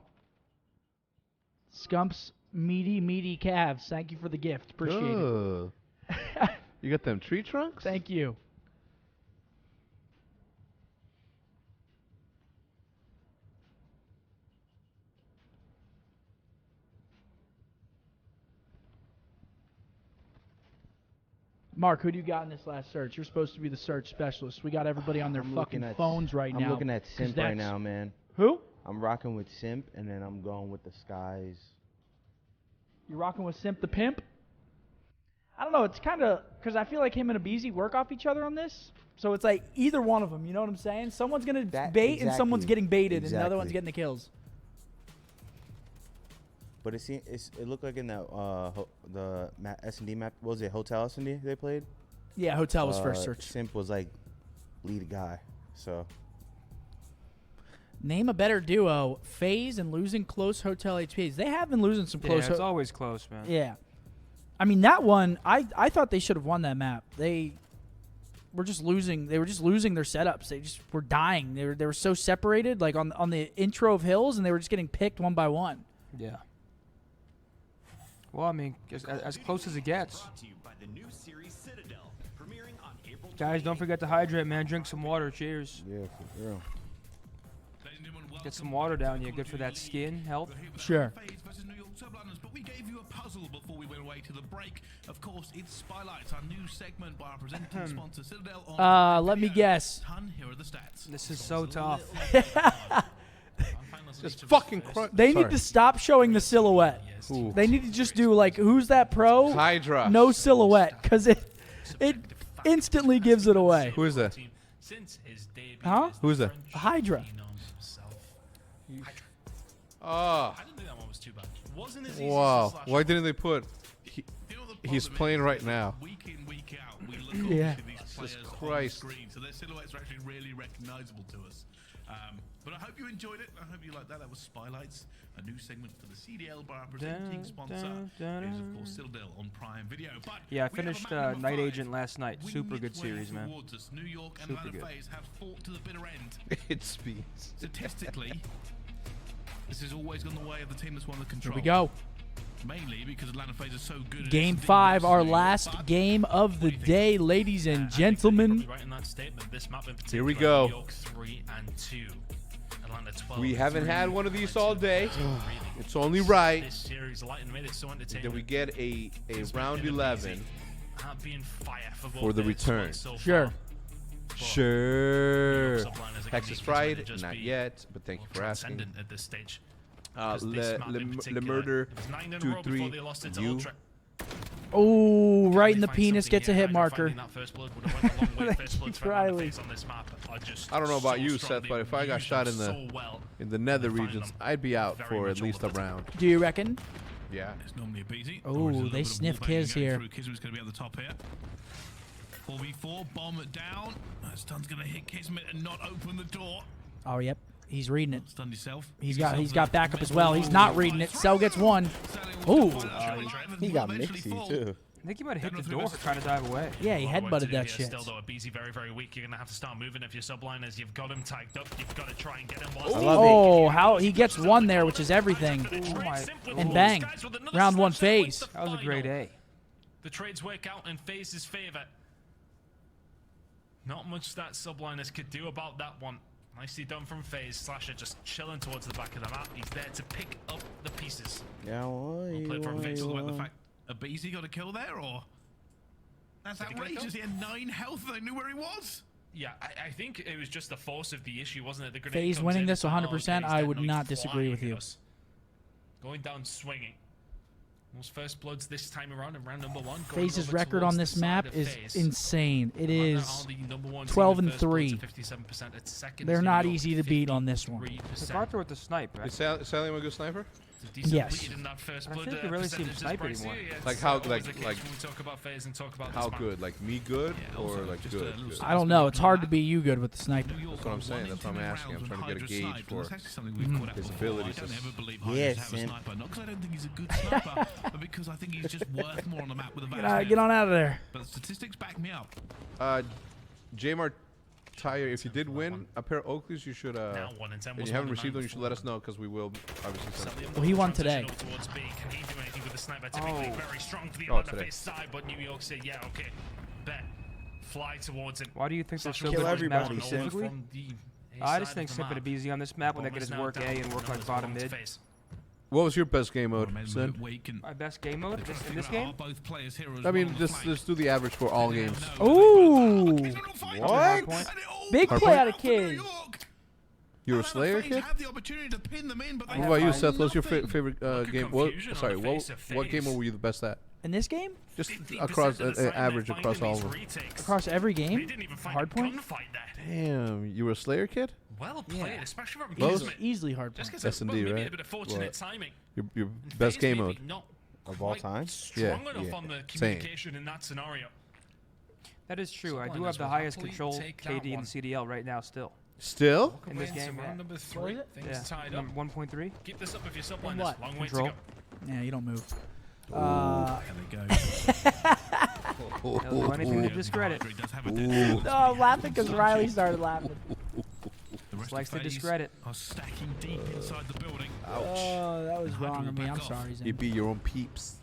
Scump's meaty calves. Thank you for the gift. Appreciate it. You got them tree trunks? Thank you. Mark, who do you got in this last search? You're supposed to be the search specialist. We got everybody on their fucking phones right now. I'm looking at Simp right now, man. Who? I'm rocking with Simp, and then I'm going with the Skyz. You're rocking with Simp the Pimp? I don't know. It's kind of... Because I feel like him and abezy work off each other on this. So it's like either one of them. You know what I'm saying? Someone's going to bait and someone's getting baited and the other one's getting the kills. But it looked like in that the S&D map. What was it? Hotel S&D they played? Yeah, Hotel was first search. Simp was like lead guy. So... Name a better duo, FaZe and losing close Hotel HPs. They have been losing some close. Yeah, it's always close, man. Yeah. I mean, that one, I thought they should have won that map. They were just losing. They were just losing their setups. They just were dying. They were so separated, like on the intro of hills, and they were just getting picked one by one. Yeah. Well, I mean, as close as it gets. Guys, don't forget to hydrate, man. Drink some water. Cheers. Yeah, for real. Get some water down you. Good for that skin health. Sure. But we gave you a puzzle before we went away to the break. Of course, it's Spotlights, our new segment by our presenting sponsor, Citadel. Let me guess. Here are the stats. This is so tough. Just fucking crunch. They need to stop showing the silhouette. Ooh. They need to just do like, who's that pro? Hydra. No silhouette, because it instantly gives it away. Who is that? Huh? Who is that? Hydra. Oh. I didn't think that one was too bad. Wasn't as easy Wow. as Why didn't they put? He's playing right now. Week in, week out, we look Yeah. at these players on the screen, so their silhouettes are actually really recognizable to us. But I hope you enjoyed it. I hope you liked that. That was Spotlights, a new segment for the CDL by our presenting sponsor. It is, of course, Citadel on Prime Video. But Yeah, I we have a finished map number Night 5. Agent last night. Super good series, man. Towards us. New York and Super Atlanta good. FaZe have fought to the bitter end. It speeds. Statistically, this has always gone the way of the team that's won the control. Here we go. Mainly because Atlanta FaZe is so good at Game executing 5, our versus last but game of the day, ladies and gentlemen. Right in that statement, this map in Here we particular, go. New York 3 and 2. Atlanta 12. We haven't 3 had one of these and all 2. day. Really, It's only right. This series light and made it so entertaining. Then we get a It's round been 11 amazing. Being fire for, both for the players return. so Sure. far. But Sure. Subliners are gonna Texas be Fried, just not be, yet, but thank you for asking. transcendent at this stage. 'Cause this Le map in particular, Murder it was 9 in a row before they lost it to 2-3, you. Ultra. Oh, right in They the find penis something gets a here. hit Hydra marker. finding that first blood would have went a long way. Thank First bloods you, for Atlanta Riley. FaZe on this map are just I don't know about so you, strong. Seth, They but if I got used shot them in the so well. nether They find regions, them I'd be out very for much at least all a the time. round. Do you reckon? Yeah. It's normally abezy. Oh, they sniff Kiz here. Kismet's going to be at the top here. 4v4, bomb it down. Stun's going to hit Kismet and not open the door. Oh, yep. He's reading it. Stun yourself. He's got backup as well. He's not reading it. Cell gets one. Ooh. He got mixy, too. I think he might have hit the door trying to dive away. Yeah, he A lot of work to headbutted do that here shit. Still, though, abezy very, very weak. You're going to have to start moving if you're subliners. You've got him tagged up. You've got to try and get him. Oh, how he gets one there, which is everything. Oh my. And bang. Round 1 FaZe. That was a great A. The trades work out in FaZe's favor. Not much that subliners could do about that one. Nicely done from FaZe. Slasher just chilling towards the back of the map. He's there to pick up the pieces. Yeah, Well played from FaZe. The fact abezy got a kill there, or that's Did he get a outrageous. kill? He had 9 health. They knew where he was. Yeah, I think it was just the force of the issue, wasn't it? The grenade FaZe comes winning in, this oh, 100%, okay, he's I dead. would No, he's not disagree with flying you. at us. Going down swinging. Those first bloods this time around in round number 1. going FaZe's over record towards on the this side map of is FaZe. insane. It Atlanta is are the number 1 team 12 with and first bloods 3. at 57%. It's second They're is not New York, easy to beat on this one. 53%. Arthur with the snipe, right? Is Cellium a good sniper? It's a decent Yes. lead in that first I blood, think you really see him percentages, snipe Bryce. anymore. Yeah, it's Like how- always like- the case like- when we talk about FaZe and talk about How this map. good? Like me good Yeah, or also like just a good? little good? I don't know. It's hard to be you good with the sniper. That's what I'm saying. That's what I'm asking. I'm trying to get a gauge for his abilities. I don't ever believe Yes, Hydra have a Simp. sniper. Not because I don't think he's a good sniper, but because I think he's just worth more on the map with a Get on out of there. But the statistics back me up. Jmar Tire, if you did win a pair of Oakleys, you should. Now 1 in 10 and was you haven't 1 in received 9 them, you should let us know because we will obviously send them. Well, he won today. Transition over towards B. Can he do anything with the sniper? Typically very strong for the Oh, Atlanta today. FaZe side, but New York said, yeah, okay, bet. Fly towards it. Why do you think they're so Kill good at this map everybody, Sim. specifically? From the A I just side think of the Simp and map. abezy on this map when they get his Almost now work A down. and work like Numbers bottom belong to mid. FaZe. What was your best game mode, Sin? My best game mode in this game? I mean, just do the average for all games. Ooh. What? Big play out of Kiz. You're a Slayer kid? What about you, Seth? What's your favorite game? What? Sorry, what game were you the best at? In this game? Just across average across all of them. Across every game? Hardpoint? Damn, you were a Slayer kid? Well played, especially from Both? Kismet. Easily hardpoint. Just 'cause S&D, maybe right? a bit of fortunate What? timing. Your best game maybe mode. not Of all quite time? strong Yeah. enough Yeah. on the Same. communication in that scenario. That is true. I do Subliners have the will highest happily control take that KD in one. the CDL right now still. Still? In this Away into game, round yeah. number 3. it? Things Yeah. tied up. 1.3. Keep this up if you're In subliners. what? Long way to Control. go. Yeah, you don't move. There they go. He'll do anything to discredit. Hydra does have a Ooh. No, I'm laughing because Riley started laughing. The rest Likes of to FaZe discredit. are stacking deep inside the building. Oh, that was wrong of me. I'm sorry, You Zane. be your own peeps.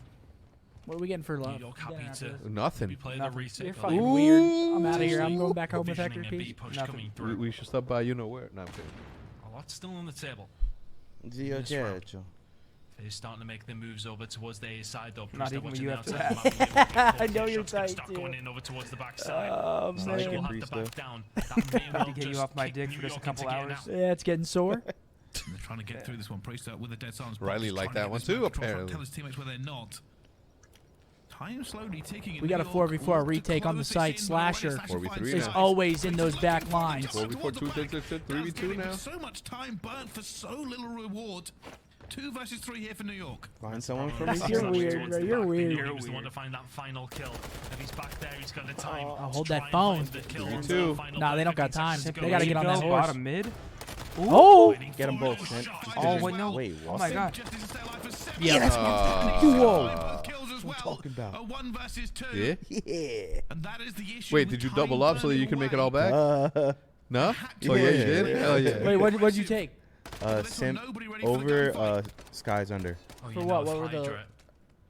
What are we getting for love? New York happy to Nothing. be playing the Nothing. retake. You're fucking weird. I'm out of here. I'm going back home with Hector Visioning a Peace. B push Nothing. coming through. We should stop by. You know where? No, I'm kidding. A lot still on the table. Zio This round. Jejo. They're starting to make their moves over towards the A side though. Not They're even watching you the after outside of the map, and I know you're shots gonna tight, start too. going in over towards the backside. Oh, So man. they will have Priest, to back though. down. That may well to get you just off my kick dick New for just a York couple into gear hours. now. Yeah, it's getting sore. They're trying to get through this one. Priest with a dead silence. Riley box, liked trying that to one get this too, back control, apparently. Tell his teammates where they're not. Time slowly ticking. We got a 4v4 retake on the site. Slasher 4v3 is now. always in those back lines. 4v4, 3v2 now. So much time burnt for so little reward. 2 versus 3 here for New York. Find someone for me. You're weird, bro. You're weird. He was the one to find that final kill. If he's back there, he's got the time. Oh, to hold try that and phone. find the kill. Me too. Final Nah, they don't got 15 time. seconds They gotta get on that Go horse. bottom mid. Oh! Get them both, Simp. Oh, wait, no. Wait, Oh what? my god. Yeah, that's Whoa. talking about. A 1 versus 2. Yeah? Yeah. And that is the issue. Wait, with did you time double up so that you can make it all back? No? Oh, yeah, you did? Hell yeah. Wait, what'd you take? Simp over, Skyz under. Oh, For you what? know What were the- Hydra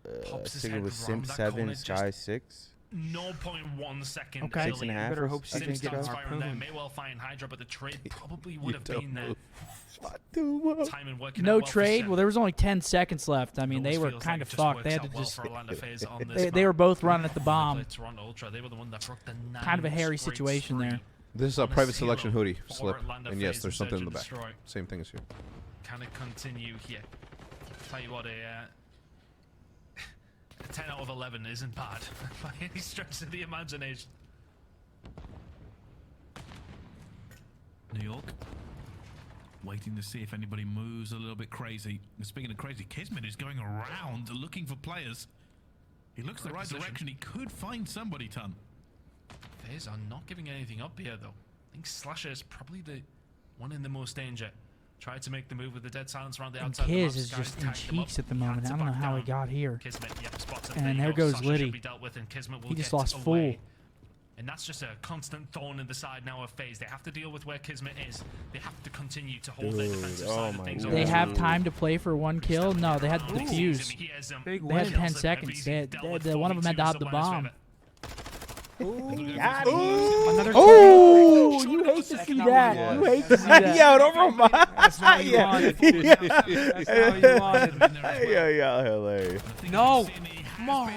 I pops his think it head was Simp round that 7, corner, just Skyz 6. 0.1 second. Okay. 6.5. Better hope I Simp think it Starts was. firing there. May well find Hydra, but the trade probably would You have don't been there. move. Time and working No out well for trade? Simp. Well, there was only 10 seconds left. I mean, It they always were feels kind like of it fucked. They works had to out well just. for Orlando FaZe on this They were map. both running at the bomb. Play Toronto Ultra. They were the one that broke the Kind of a 9 hairy straight situation there. streak. This is a On a private zero selection hoodie for slip. Orlando And yes, FaZe there's something in the Search back. and Destroy. Same thing as here. Can it continue here? Tell you what, a 10 out of 11 isn't bad by any stretch of the imagination. New York. Waiting to see if anybody moves a little bit crazy. And speaking of crazy, Kismet is going around looking for players. He looks the Great right position. direction. He could find somebody, Ton. FaZe are not giving anything up here, though. I think Slasher is probably the one in the most danger. Tried to make the move with the dead silence around the And outside. Kiz the is map. just Skyz in tagged him up. cheeks at the He had moment. to I don't know back how he down. got here. Kismet, yep, spots him. And you there go. goes Slasher Liddy. should be dealt with, and Kismet will He just get lost away. Fool. And that's just a constant thorn in the side now of FaZe. They have to deal with where Kismet is. They have to continue to hold their defensive oh side of my things. God. They on have the time to play for 1 kill? No, they had to defuse. Big They had win. 10 seconds. One of them had to have the bomb. Another Oh, you hate to That's see not that. what it You was. hate to see that. Yo, don't remind. That's not what you wanted. That's not what you wanted. Yo, y'all hilarious. No. Come on.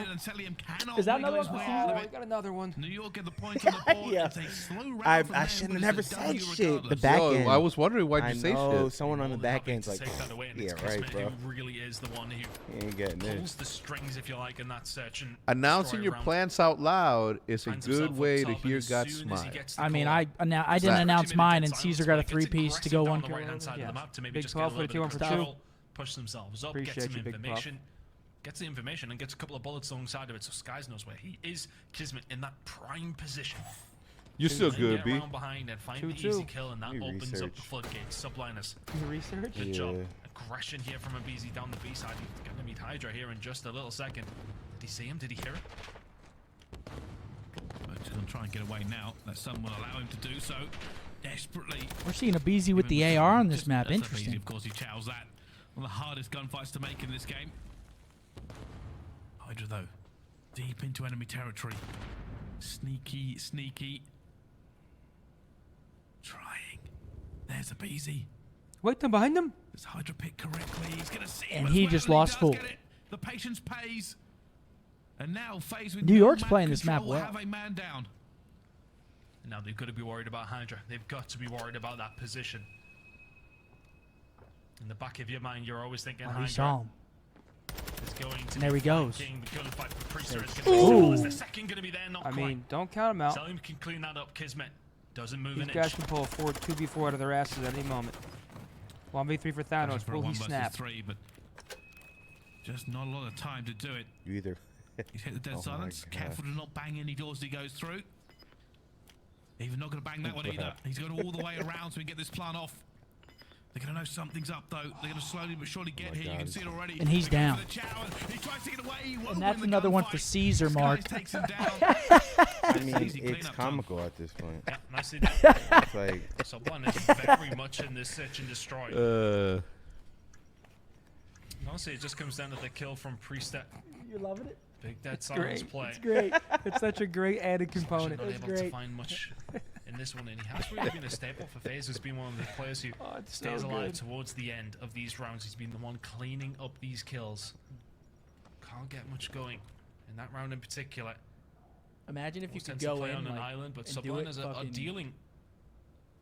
Is that another one? Oh, I got another one. New York get the point on the board. Yeah. It's a slow round I from them, should but have it's never a said W shit. The regardless. back Yo, end. I was wondering why'd I you say know shit. someone on the back end's like, Take that away, and yeah, it's right, Kismet bro. who really is the one who He ain't getting pulls this. the strings, if you like, in that search. And Announcing destroy your around. plans out loud is a Finds himself good up way top, to and hear as God soon as he smile. gets the I mean, call, I didn't Zach. announce mine, and Silence Caesar got a play, gets 3-piece to aggressive go down 1 the kill. right-hand side of Yes. the map to maybe Big just 12 get a little for the bit of 2-1 for 2. control, push themselves up, get Appreciate some you, Big 12. information, gets the information, and gets a couple of bullets alongside of it, so Skyz knows where he is. Kismet in that prime position. You're still Then good, get B. around behind and find the 2-2. easy kill, and that You opens up research. the floodgates. Subliners, You research? good job. Yeah. Aggression here from abezy down the B side. He's going to meet Hydra here in just a little second. Did he see him? Did he hear it? But he's going to try and get away now. That sun will allow him to do so. Desperately. We're seeing abezy with the Even AR on just this map. as Interesting. Of course, he chows that. One of the hardest gunfights to make in this game. Hydra, though, deep into enemy territory. Sneaky, sneaky. Trying. There's abezy. Wait, them behind them? Does Hydra pick correctly? He's going to see him And as he well, just and lost does Fool. get it. The patience pays. And now FaZe with New no York's map playing this map control well. have a man down. Now they've got to be worried about Hydra. They've got to be worried about that position. In the back of your mind, you're always thinking Oh, he Hydra saw him. is going to And there be he goes. flanking. The gunfight for Priester is Ooh. going to be. Is the second going to be there? Not I quite. mean, don't count them out. Cellium can clean that up. Kismet doesn't move These an guys inch. can pull a 2v4 out of their asses at any moment. 1v3 for Thanos. Goes for a Will 1 he versus snap? 3, but just not a lot of time to do it. You either. He's hit the dead Oh my silence. God. Careful to not bang any doors he goes through. Even not going to bang that one either. He's going all the way around so we can get this plan off. They're going to know something's up, though. They're going to slowly but surely get here. You can see it already. And he's down. He tries to get away. He won't And that's win the another one for gunfight. Caesar, Mark. Skyz takes him down. I mean, Easy it's cleanup, comical at this point. Yeah, nicely done. It's like, Sublime is very much in this search and destroy. Honestly, it just comes down to the kill from pre-step. You're loving it? Big dead silence play. It's great. It's such a great added component. Not It's able to great. find much in this one, and he has really been a staple for FaZe. He's been one of the players who It's stays so alive good. towards the end of these rounds. He's been the one cleaning up these kills. Can't get much going in that round in particular. Imagine if you Almost could tends to go play in on an like, island, but and do it Subliners are fucking dealing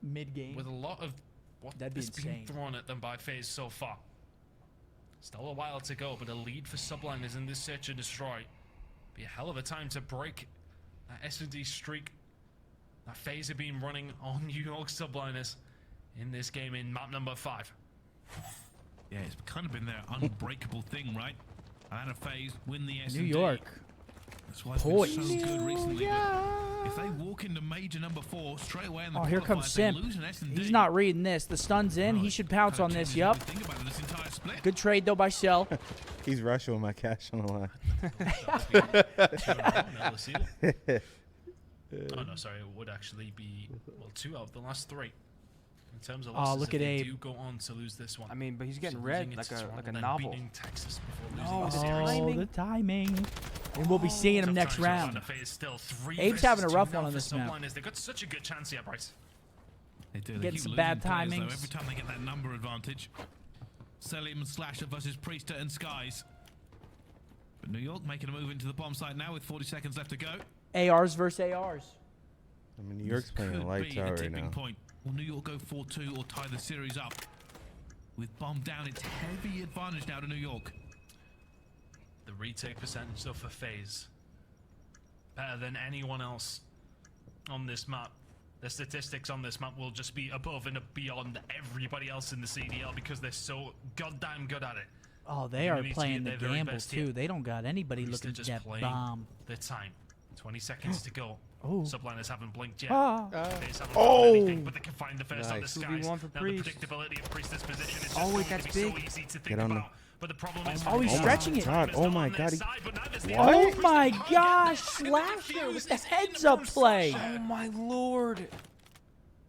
mid-game. with a lot of what That'd be has been insane. thrown at them by FaZe so far. Still a while to go, but a lead for Subliners in this search and destroy. Be a hell of a time to break that S&D streak that FaZe have been running on New York Subliners in this game in map number 5. Yeah, it's kind of been their unbreakable thing, right? And a FaZe win the S&D. New York. That's why it's Poise. been so good recently. But if they walk into major number 4 straight away in the Oh, here comes qualifiers, they Simp. lose an S&D. He's not reading this. The stun's in. He should pounce on this. Yup. Think about it, this entire split. Good trade, though, by Cell. he's rushing with my cash on the line. Oh no, sorry, it would actually be, well, 2 out of the last 3. In terms of Oh, losses, look if at they Abe. do go on to lose this one. I mean, but he's getting So red losing it like to a Toronto, then novel. beating Texas before No, losing the series. Oh, the timing. And we'll be seeing him Tough next times round. on FaZe, still 3 Abe's versus having a 2 rough now one on for this map. Subliners. They've got such a good chance here, Bryce. They do. They Getting keep some losing bad players, though, timings. every time they get that number advantage. Cellium and Slasher versus Priester and Skyz. But New York making a move into the bomb site now with 40 seconds left to go. ARs versus ARs. I mean, New York's playing Could lights be out a right tipping now. point. Will New York go 4-2 or tie the series up? With bomb down, it's heavy advantage now to New York. The retake percentage, though, for FaZe, better than anyone else on this map. The statistics on this map will just be above and beyond everybody else in the CDL because they're so goddamn good at it. Oh, they They're are gonna need to playing the get their very gamble, best here. too. They don't got anybody Priester looking just at playing bomb. their time. 20 seconds to go. Oh. Subliners haven't blinked yet. Ah. FaZe haven't found anything, but they can find the first on the Nice. Skyz. 2v1 for Now the Priest. predictability of Priest's position is just Oh, wait, going to that's be so big. easy to think Get on about. But the problem is, Oh, he's Oh my stretching it. God, oh my God, he- Oh my gosh, Slasher with the heads up play. Oh my lord.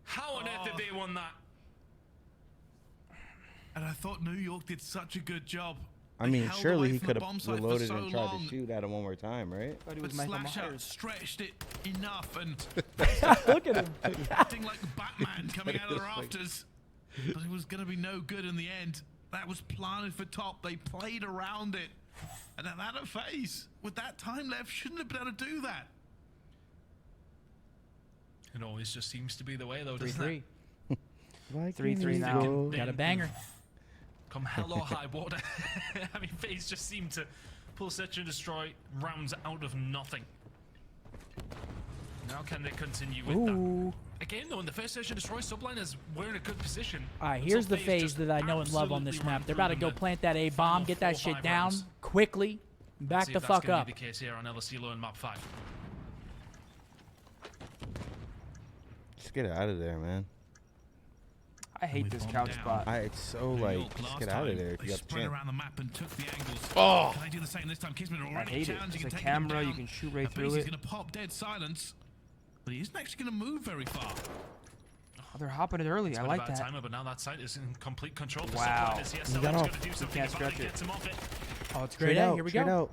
How on earth did they won that? And I thought New York did such a good job. I They mean, held surely away he from the could bomb have site for reloaded so and tried long. to shoot at him one more time, right? Thought he But was Michael Slasher Myers. stretched it enough and Look at him. acting like Batman coming out of the rafters. But it was going to be no good in the end. That was planted for top. They played around it. And at that FaZe, with that time left, shouldn't have been able to do that. It always just seems to be the way, though, doesn't 3-3. it? 3-3 now. Got a banger. Come hell or high water. I mean, FaZe just seem to pull Search and Destroy rounds out of nothing. Now can they continue with Ooh. that? Again, though, in the first Search and Destroy, Subliners were in a good position. All right, until here's the FaZe phase just that I know and love on this absolutely map. ran They're about to through go them plant that A final bomb, get that 4 or shit 5 down rounds. quickly, back See the if that's fuck gonna up. be the case here on LSilo in map 5. Just get out of there, man. I hate this couch spot. It's so New like, York just last get out of time, there if they you got the spread chance. around the map and took the angles. Oh. Can I do the same this time? Kismet I already hate it. challenging It's and a taking him camera. You down. can shoot right through He's it. going to pop dead silence, but he isn't actually going to move very far. Oh, they're hopping it early. It's I been like a bad that. timer, but now that site is in complete control. For Wow. Subliners. Yes, He got Cellium's off. gonna do something can't about it. stretch it. Gets him off it. Oh, it's Straight great. out, Here we straight go. out.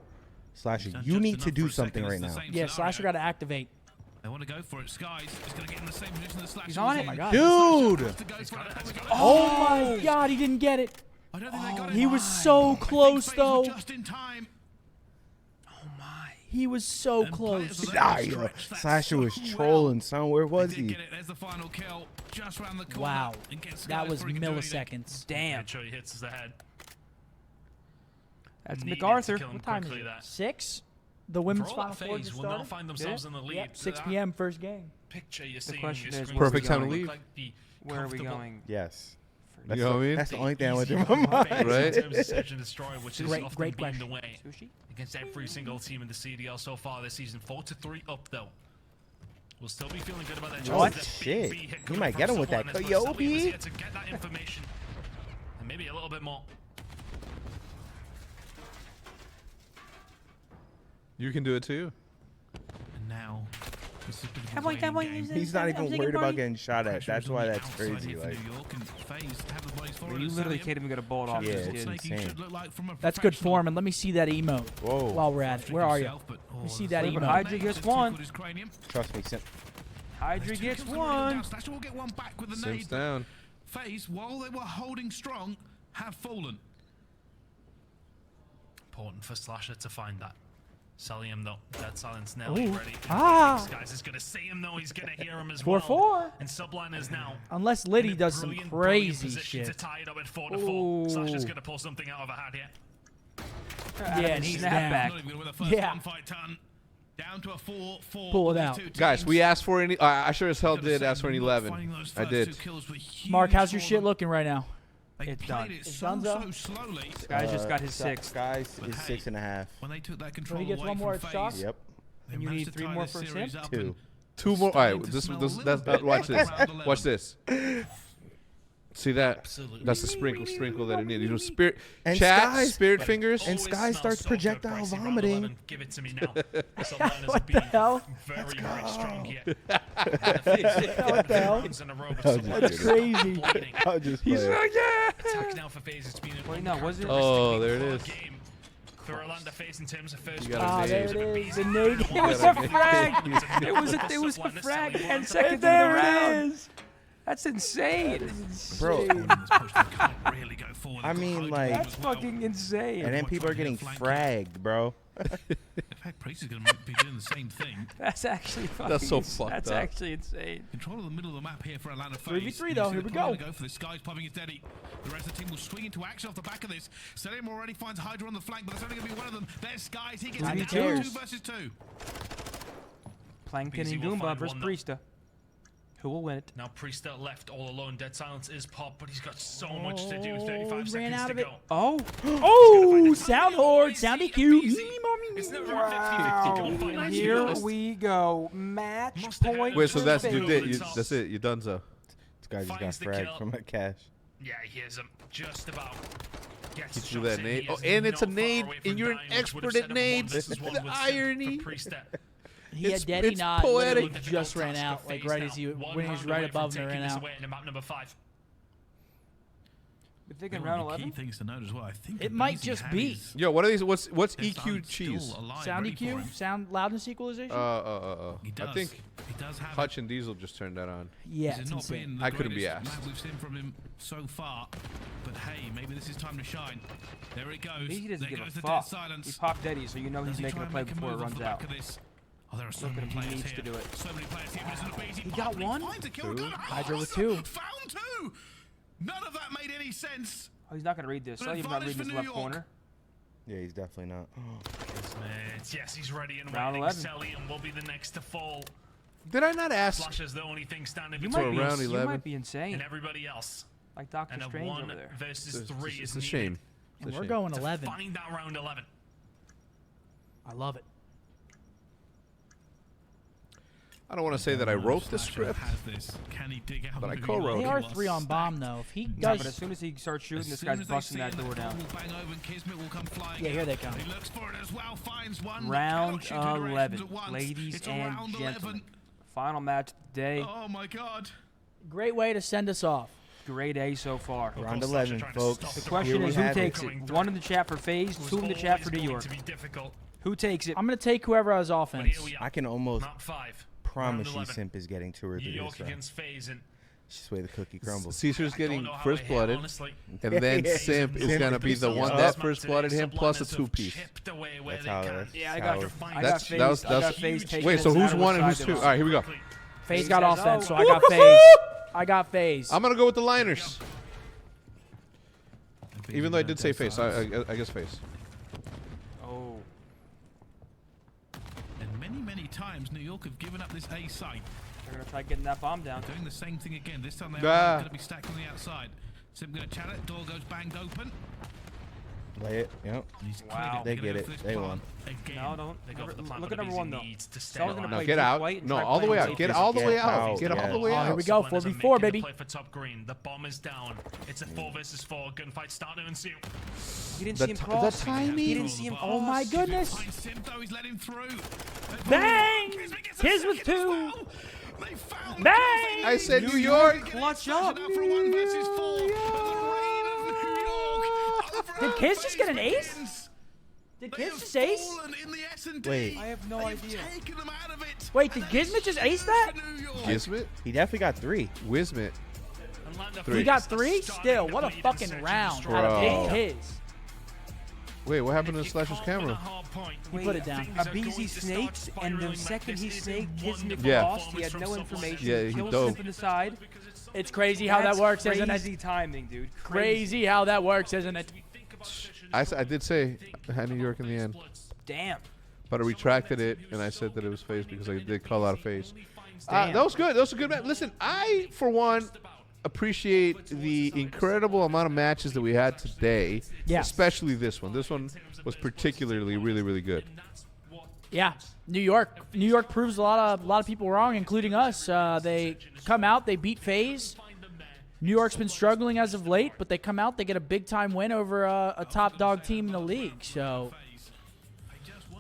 Slasher, He's done you just need to enough do for a second. something It's right the now. same Yeah, scenario. Slasher got to activate. They want to go for it. Skyz is going to get in the same position that Slasher He's on was it. in. Oh my God. Dude! Oh my God, he didn't get it. I don't think they got it. He was so close, FaZe though. were just in time. He was so And close. players Nah, are yo. stretched that Slasher was so well. trolling, son. Where was They did he? get it. There's the final kill. Just around the corner. Wow, And gets that Skyz was before he can do anything. milliseconds. Damn. Headshot, he hits his head. That's Needed to MacArthur. kill him What time is quickly, it? that. 6? The For women's all final that four FaZe just will now started? find themselves in the lead. Yep, 6 That p.m. first game. Picture you're seeing question on your is, screen where Perfect time to look leave. like the Where are we comfortable, going? Yes. You That's know what I mean? That's the only thing I went easy through my one for mind. FaZe Right? In terms of Search and Destroy, which is Great- often great been the question. way Sushi? against every single team in the CDL so far this season. 4-3 up though. We'll still be feeling good about that. What? That Shit. big B hit You coming might from get him with that Subliners, but Coyote. Cellium was here to get that information Maybe a little bit more. You can do it too. And now, this is a bit of a Come on, come waiting on, game. He's not even worried about getting shot at. Pressure That's is on why the that's outside crazy. here for Like, New York, and FaZe have the bodies for You it. literally Cellium. can't even get a bullet off Yeah, this it's kid. insane. That's good form, and let me see that emote whoa. while we're at it. Where are you? Let me see that But emote. Hydra gets one. Trust me, simp. Hydra gets one. Dashy will get one back with the Simps nade. down. FaZe, while they were holding strong, have fallen. Important for Slasher to find that. Cellium though, dead silence nearly Ooh. ready. Ah. Skyz is gonna see him though. He's gonna hear him as 4-4. well. And Subliners now. Unless Liddy in a does some brilliant crazy position shit. to tie it up at 4-4. Ooh. Slasher's gonna pull something out of a hat here. Yeah, and he's Snap down. back. Not even gonna win the first Yeah. gunfight ton. Down to a 4-4. Pull it with these out. two Guys, teams. we asked for any. I sure as hell Gotta did say, ask for an not 11. finding those I first did. two kills were huge Mark, how's your for shit them. looking right now? They It's played done. it It's so, done, though? so slowly. Guys just got his sixth. Guys But is hey, 6.5. When they took that control he gets away one more from at shock? FaZe, Yep. they And you managed need to 3 tie more this for series simp? up 2. and 2 more. All right, starting to this smell a this little that's bit watch like this. round 11. Watch this. See that? Absolutely. That's the sprinkle that it needs. You know, spirit And chat, Skyz- spirit fingers. And Always Skyz smells starts so good, projectile Pricey. Round vomiting. 11, give it to me now. Subliners What are the being hell? very, very strong here. What the hell? Rounds in a row, but That's Subliners crazy. bleeding. I'll just He's play it. like, yeah. Attack now for FaZe. It's been Wait, no, was it? Oh, there it is. Game for Orlando FaZe in terms of first. You got Ah, a there nade. it is. The nade. It was a frag. It was a frag. 10 seconds in the There round. it is. That's insane. Bro, Really go forward. I mean, like, That's fucking insane. and then people are getting fragged, bro. In fact, Priest is going to be doing the same thing. That's actually fucking. That's so fucked That's up. actually insane. Control of the middle of the map here for Atlanta FaZe. 3v3 though, here we go. Go for this. Skyz popping his daddy. The rest of the team will swing into action off the back of this. Cellium already finds Hydra on the flank, but that's only going to be one of them. There's Skyz. He gets Who it cares? down. 2 versus 2. Plankton Abezy and will Goomba find versus one, though. Priesta. Who will win it? Now Priesta left all alone. Dead silence is pop, but he's got so much to do. Oh, 35 he seconds ran out to of it. go. Oh. Oh, sound horde, sound EQ. It's never a Wow. 50-50 gunfight. Let's be Here honest. we go. Match Must have had point. a Wait, so for that's you FaZe. did. That's it. You done so. This guy just got Finds the fragged kill. from a cache. Yeah, he is just about. Gets He the threw shots that in. nade. He Oh, is and it's a not far nade, away and from you're an dying, which would expert have set at him a nades. 1 versus 1 The with Simp irony. for Priesta. He had It's daddy nod. poetic. Literally just ran out, like right as he when he was right above him, ran out. Map number 5. We're thinking One round of the key 11. things to note as well. I think It might abezy just had be. his Yo, what are these? What's dead EQ silence cheese? still alive, Sound ready for him. EQ, sound loudness equalization. He I does. think He does have Hutch and Diesel just turned that on. Yeah, This it's has not insane. been the I couldn't be greatest asked. map we've seen from him so far, but hey, maybe this is time to shine. There it goes. He doesn't there give a goes the dead fuck. silence. We pop Deddy, so you know Does he's he making try a and play make a before it move off runs the back out. of this? Oh, there are so Look at many him, he players needs here. to do it. So many players here, but it's an abezy He pop, got but he one? finds a kill. Two. Got a Hydra with Hydra 2. Found 2. None of that made any sense. Oh, he's not gonna read this. But Cellium's not advantage reading for this New left York. corner. Yeah, he's definitely not. Yes, he's ready and Round waiting. 11. Cellium will be the next to fall. Did I not ask? Flash is the only thing standing You between might be. round You 11. might be insane. and everybody else. Like Doctor And a Strange 1 over there. versus It's 3 it's is a needed shame. It's a And we're shame. going to 11. find that round 11. I love it. I don't want to say that I wrote the Slasher script. has this. Can he dig out But I maybe co-wrote They it. are He 3 on was bomb stacked. though. If he No, but as does, soon as he starts shooting, As this soon guy's as they busting see that it, door the down. ball will bang over and Kismet will come flying Yeah, here in. they come. He looks for it as well, finds one. Round Cannot shoot two directions 11, at once. ladies It's and round gentlemen. 11. Final match of the day. Oh my god. great way to send us off. Grade A so far. Round course, 11, Slasher trying to folks. stop The the question Here is we who have takes it. it? 1 in the chat for FaZe, Was 2 in the chat for New always going York. to be difficult. Who takes it? I'm gonna take whoever has But offense. here we I are. can almost Map 5. promise round you 11. Simp is getting 2 or 3 New this York round. against FaZe, and It's just the way the cookie crumbles. Caesar's I don't getting know how first I hit, blooded, honestly. and then Yeah, Simp is Simp gonna is be the so one up. that first blooded him Subliners plus a have 2-piece. chipped away where That's they how can. it is. Yeah, I How got, it- I got That's- FaZe. that was- I got that's- FaZe taking Wait, it so no who's matter one and what who's side 2? they're All right, here we go. FaZe got says, offense, oh. so I got FaZe. I got FaZe. I'm gonna go with the liners, Abezy even though I got did dead say face. silence. I guess face. Oh, And many times New York have given up this A site. they're gonna try getting that bomb down. Doing the same thing again. This time Ah. they're going to be stacked on the outside. Simp going to chat it. Door goes banged open. Play it. Yep. Wow. They get it. They won. No, don't. They go for the plan, Look but at number one, abezy though. needs to stay Someone's gonna on. No, play get deep out. white and No, try all the way playing out. deep. Get all the way Get out. out, Get all the yeah. way out. Here we go. Subliners are 4v4, making the baby. play for top green. The bomb is down. It's a 4 versus 4. Gunfight starting to ensue. He didn't The see him t- cross. the timing. He didn't see him. Oh my goodness. Finds Simp, though. He's let him through. Bang! Kismet His was gets a second as 2. well. They found the Bang! kills they I said needed. New York. Clutch Out up. for 1 versus 4. The reign of New York over Did Kiz just get an FaZe ace? begins. Did They Kiz have just ace? fallen in the S&D. Wait. I have no They've idea. taken them out of it. Wait, did Gizmit just ace that? Gizmit? He definitely got 3. Wismit. He He got 3? Still, what a fucking round out of Bro. his. Wait, what happened to Slasher's camera? He put it down. Abezy snaked, and the second he snaked, Kismet Yeah. lost. He had no information. Yeah, He he kills dove. him from the side. It's crazy how that works, isn't it? Crazy timing, dude. Crazy how that works, isn't it? I did say I had New York in the end, Damn. but I retracted it and I said that it was FaZe because I did call out a FaZe. Damn. That was good. That was a good match. Listen, I for one appreciate the incredible amount of matches that we had today. Yeah. Especially this one. This one was particularly really good. Yeah, New York proves a lot of people wrong, including us. They come out, they beat FaZe. New York's been struggling as of late, but they come out, they get a big time win over a top dog team in the league. So,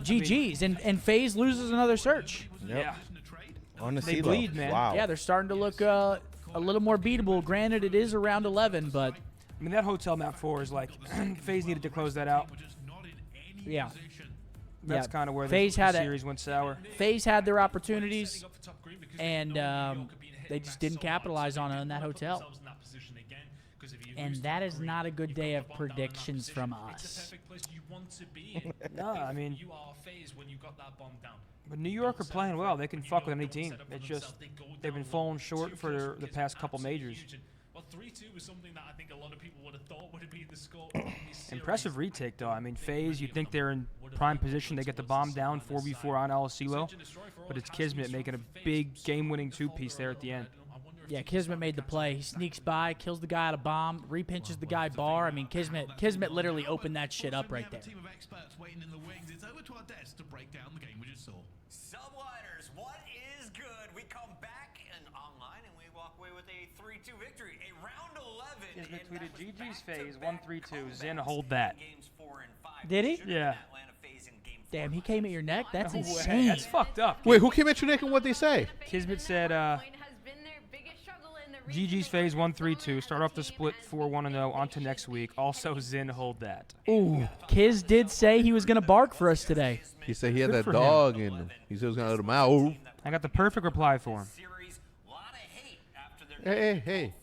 GG's, and FaZe loses another search. Yep. Yeah. On the They CDL. bleed, man. Wow. Yeah, they're starting to look a little more beatable. Granted, it is around 11, but I mean, that hotel map 4 is like, FaZe needed to close that out. yeah, That's Yeah. kind of where the FaZe had a- series went sour. FaZe had their opportunities, and they just didn't capitalize on it in that hotel. And that is not a good day of predictions from us. No, I mean, but New York are playing well. They can fuck with any team. It's just they've been falling short for the past couple majors. Well, 3-2 was something that I think a lot of people would have thought would have been the score. Impressive retake, though. I mean, FaZe, you'd think they're in prime position. They get the bomb down 4v4 on Alasilo, but it's Kismet making a big game-winning 2-piece there at the end. Yeah, Kismet made the play. He sneaks by, kills the guy at a bomb, repinches the guy bar. I mean, Kismet literally opened that shit up right there. Team of experts waiting in the wings. It's over to our desk to break down the game we just saw. Subliners, what is good? We come back and online and we walk away with a 3-2 victory. A round 11. Kismet and that tweeted, was GG's FaZe, back-to-back 1-3-2. Zin, comebacks hold in that. games 4 and 5. Did he? Should've been Yeah. Atlanta FaZe in game 4. Damn, he came at your neck? That's No way. insane. That's fucked up. Wait, who came at your neck and what they say? Kismet said, GG's FaZe 1-3-2. Start off the split 4-1-0. On to next week. Also, Zin, hold that. Ooh, Kiz did say he was going to bark for us today. He said he had Good that for him. dog in him. He said he was gonna let him out. I got the perfect reply for him. Series, lot of hate after their Hey.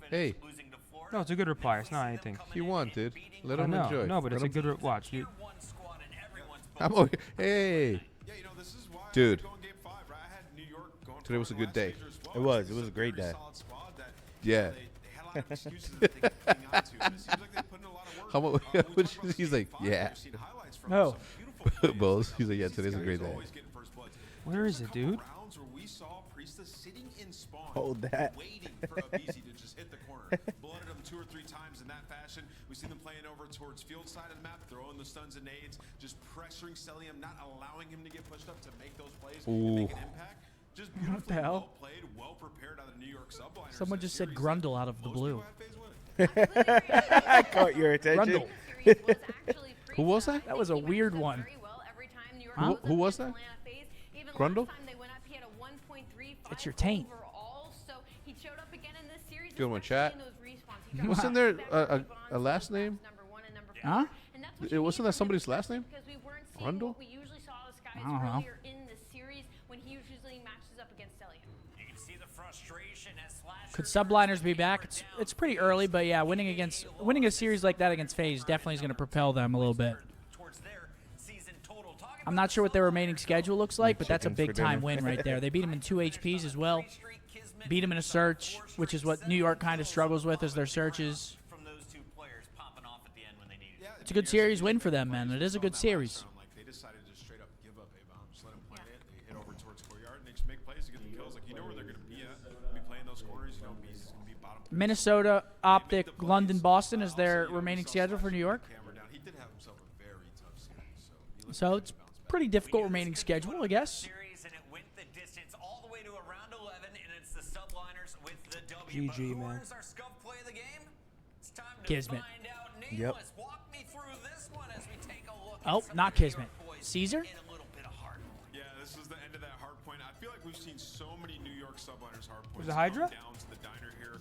losing to Florida. No, it's a good reply. It's not anything. He won, dude. Let I him know. enjoy. No, but it's a Let him- good watch. You, One squad in everyone's I'm okay. Hey, dude. Today was a good day. It was a great day. Yeah. How much? He's like, yeah. Oh, Bulls. He's like, yeah. Today's a great day. where is it, dude? Hold that. Waiting for abezy to just hit the corner. Blooded him 2 or 3 times in that fashion. We see them playing over towards field side of the map, throwing the stuns and nades, just pressuring cellium, not allowing him to get pushed up to make those plays and make an impact. Just beautifully hell? well played, well prepared out of the New York Subliners. someone just said Grundle out of the blue. I caught your attention. Grundle. Who was that? That was a weird one. Who was that? Grundle? It's your taint. Good one, chat. Wasn't there a last name? Huh? Wasn't that somebody's last name? Grundle? I don't know. Could Subliners be back? It's pretty early, but yeah, winning a series like that against FaZe definitely is going to propel them a little bit. I'm not sure what their remaining schedule looks like, but that's a Chickens for big time dinner. win right there. They beat them in 2 HPs as well. Beat them in a search, which is what New York kind of struggles with as their searches. It's a good series win for them, man. It is a good series. They decided to straight up give up a bomb. Just let them plant it. They hit over towards courtyard and they just make plays to get the kills. Like, you know where they're going to be at. Be playing those corners. You know, Bees is going to be bottom. Minnesota, Optic, London, Boston is their remaining schedule for New York. Camera down. He did have himself a So it's pretty difficult remaining schedule, I guess. Series, and it went the distance all the way to around 11, and it's the Subliners with the W. GG, But who man. earns our Scump play of the game? It's time to Kismet. find out. Yep. Nameless, walk me through this one as we take a look Oh, at some not of the New Kismet. York boys Caesar? in a little bit of hard point. Yeah, this is the end of that hard point. I feel like we've seen so many New York Subliners hard points. Was it Hydra? come down to the diner here,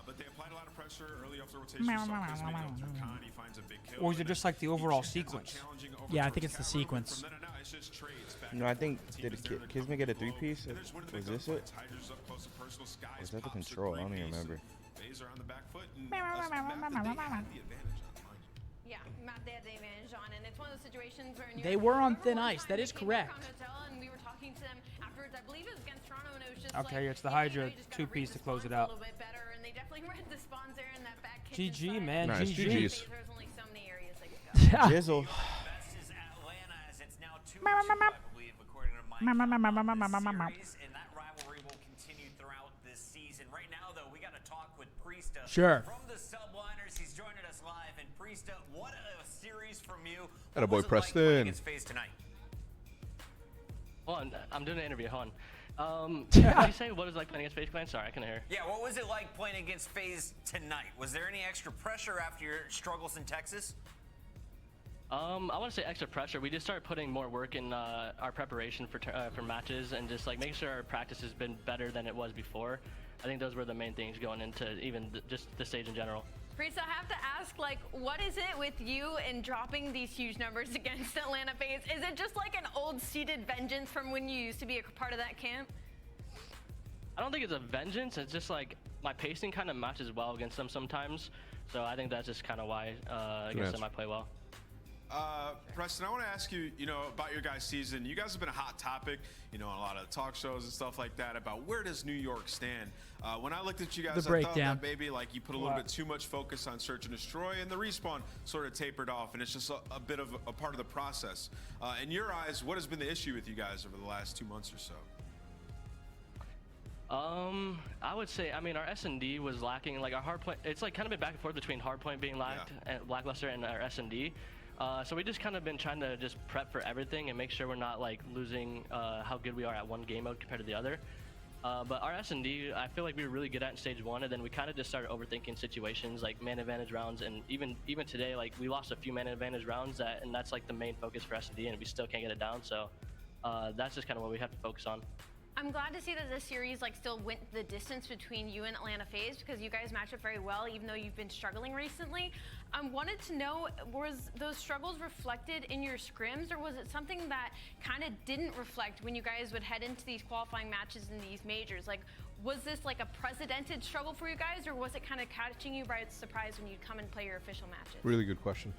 but they applied a lot of pressure early off the rotation. You saw Kismet go through Khan, he finds a big kill, Or is it and just then like the overall he ends up sequence? challenging over Yeah, I towards think it's the Cameron, but sequence. from then on out, it's just trades back No, and I think forth. The did team is there to Kismet get a below, 3-piece? and they're just winning the Was big this gunfights. it? Hydra's up close and personal. Skyz Was that the pops a control? I don't even three-piece, remember. and FaZe are on the back foot, and let's map that they had the advantage on, mind you. Yeah, Matt, they had the advantage on, and it's one of those situations where They were on thin ice. That is correct. And we were talking to them afterwards. I believe it was against Toronto, and it was just Okay, like, it's the yeah, Hydra you just gotta two-piece read to close the it spawns out. a little bit better, and they definitely read the spawns there in that back kitchen GG, side. man. Nice, GG. GG's. There's only so many areas they could go. Jizzle. Best is Atlanta, as it's now 2-2, I believe, according to Mike. Series, and that rivalry will continue throughout this season. Right now, though, we got to talk with Priesta. Sure. From the Subliners, he's joining us live. And Priesta, what a series from you. Atta What boy, was it like playing Preston. against FaZe tonight? Hold on, I'm doing an interview. Hold on. What did you say? What was it like playing against FaZe Clan? Sorry, I couldn't hear. Yeah, what was it like playing against FaZe tonight? Was there any extra pressure after your struggles in Texas? I want to say extra pressure. We just started putting more work in our preparation for matches and just like making sure our practice has been better than it was before. I think those were the main things going into even just the stage in general. Priest, I have to ask, like, what is it with you and dropping these huge numbers against Atlanta FaZe? Is it just like an old seated vengeance from when you used to be a part of that camp? I don't think it's a vengeance. It's just like my pacing kind of matches well against them sometimes. So I think that's just kind of why against them I play well. Preston, I want to ask you, about your guys' season. You guys have been a hot topic, on a lot of talk shows and stuff like that about where does New York stand. When I looked at you guys, I thought that maybe like you put a little bit too much focus on search and destroy, and the respawn sort of tapered off, and it's just a bit of a part of the process. In your eyes, what has been the issue with you guys over the last 2 months or so? I would say, our S&D was lacking. Like our hardpoint, it's like kind of been back and forth between hardpoint being lacked and lackluster and our S&D. So we just kind of been trying to just prep for everything and make sure we're not like losing how good we are at one game mode compared to the other. But our S&D, I feel like we were really good at in stage 1, and then we kind of just started overthinking situations like man advantage rounds, and even today, like we lost a few man advantage rounds and that's like the main focus for S&D, and we still can't get it down. So that's just kind of what we have to focus on. I'm glad to see that this series still went the distance between you and Atlanta FaZe, because you guys match up very well, even though you've been struggling recently. I wanted to know, was those struggles reflected in your scrims, or was it something that kind of didn't reflect when you guys would head into these qualifying matches in these majors? Like, was this like a precedented struggle for you guys, or was it kind of catching you by surprise when you'd come and play your official matches? Really good question.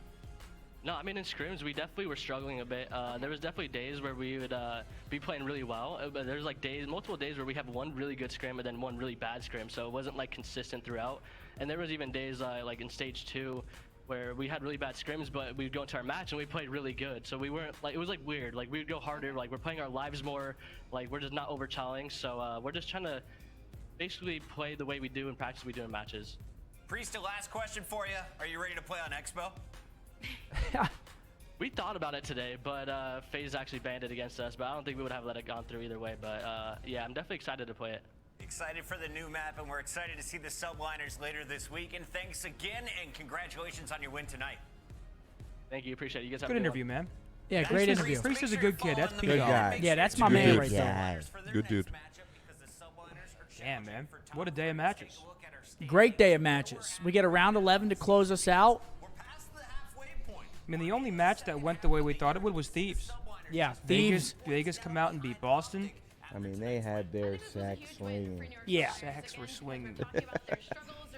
No, in scrims, we definitely were struggling a bit. There was definitely days where we would be playing really well, but there's like multiple days where we have one really good scrim and then one really bad scrim, so it wasn't like consistent throughout. And there was even days like in stage 2 where we had really bad scrims, but we'd go into our match and we played really good. So we weren't like, it was like weird. Like we would go harder, like we're playing our lives more, like we're just not over challenging. So we're just trying to basically play the way we do in practice we do in matches. Priest, last question for you. Are you ready to play on Expo? We thought about it today, but FaZe actually banned it against us, but I don't think we would have let it gone through either way. But yeah, I'm definitely excited to play it. Excited for the new map, and we're excited to see the Subliners later this week. And thanks again, and congratulations on your win tonight. Thank you, appreciate it. You guys have Good a good interview, one. man. Yeah, great interview. Priest is a good kid. That's Good guy. Yeah, that's my man right there. Good dude. Damn, man. What a day of matches. Great day of matches. We get a round 11 to close us out. I mean, the only match that went the way we thought it would was Thieves. Yeah, Thieves. Vegas come out and beat Boston. I mean, they had their sack swinging. Yeah. Sacks were swinging.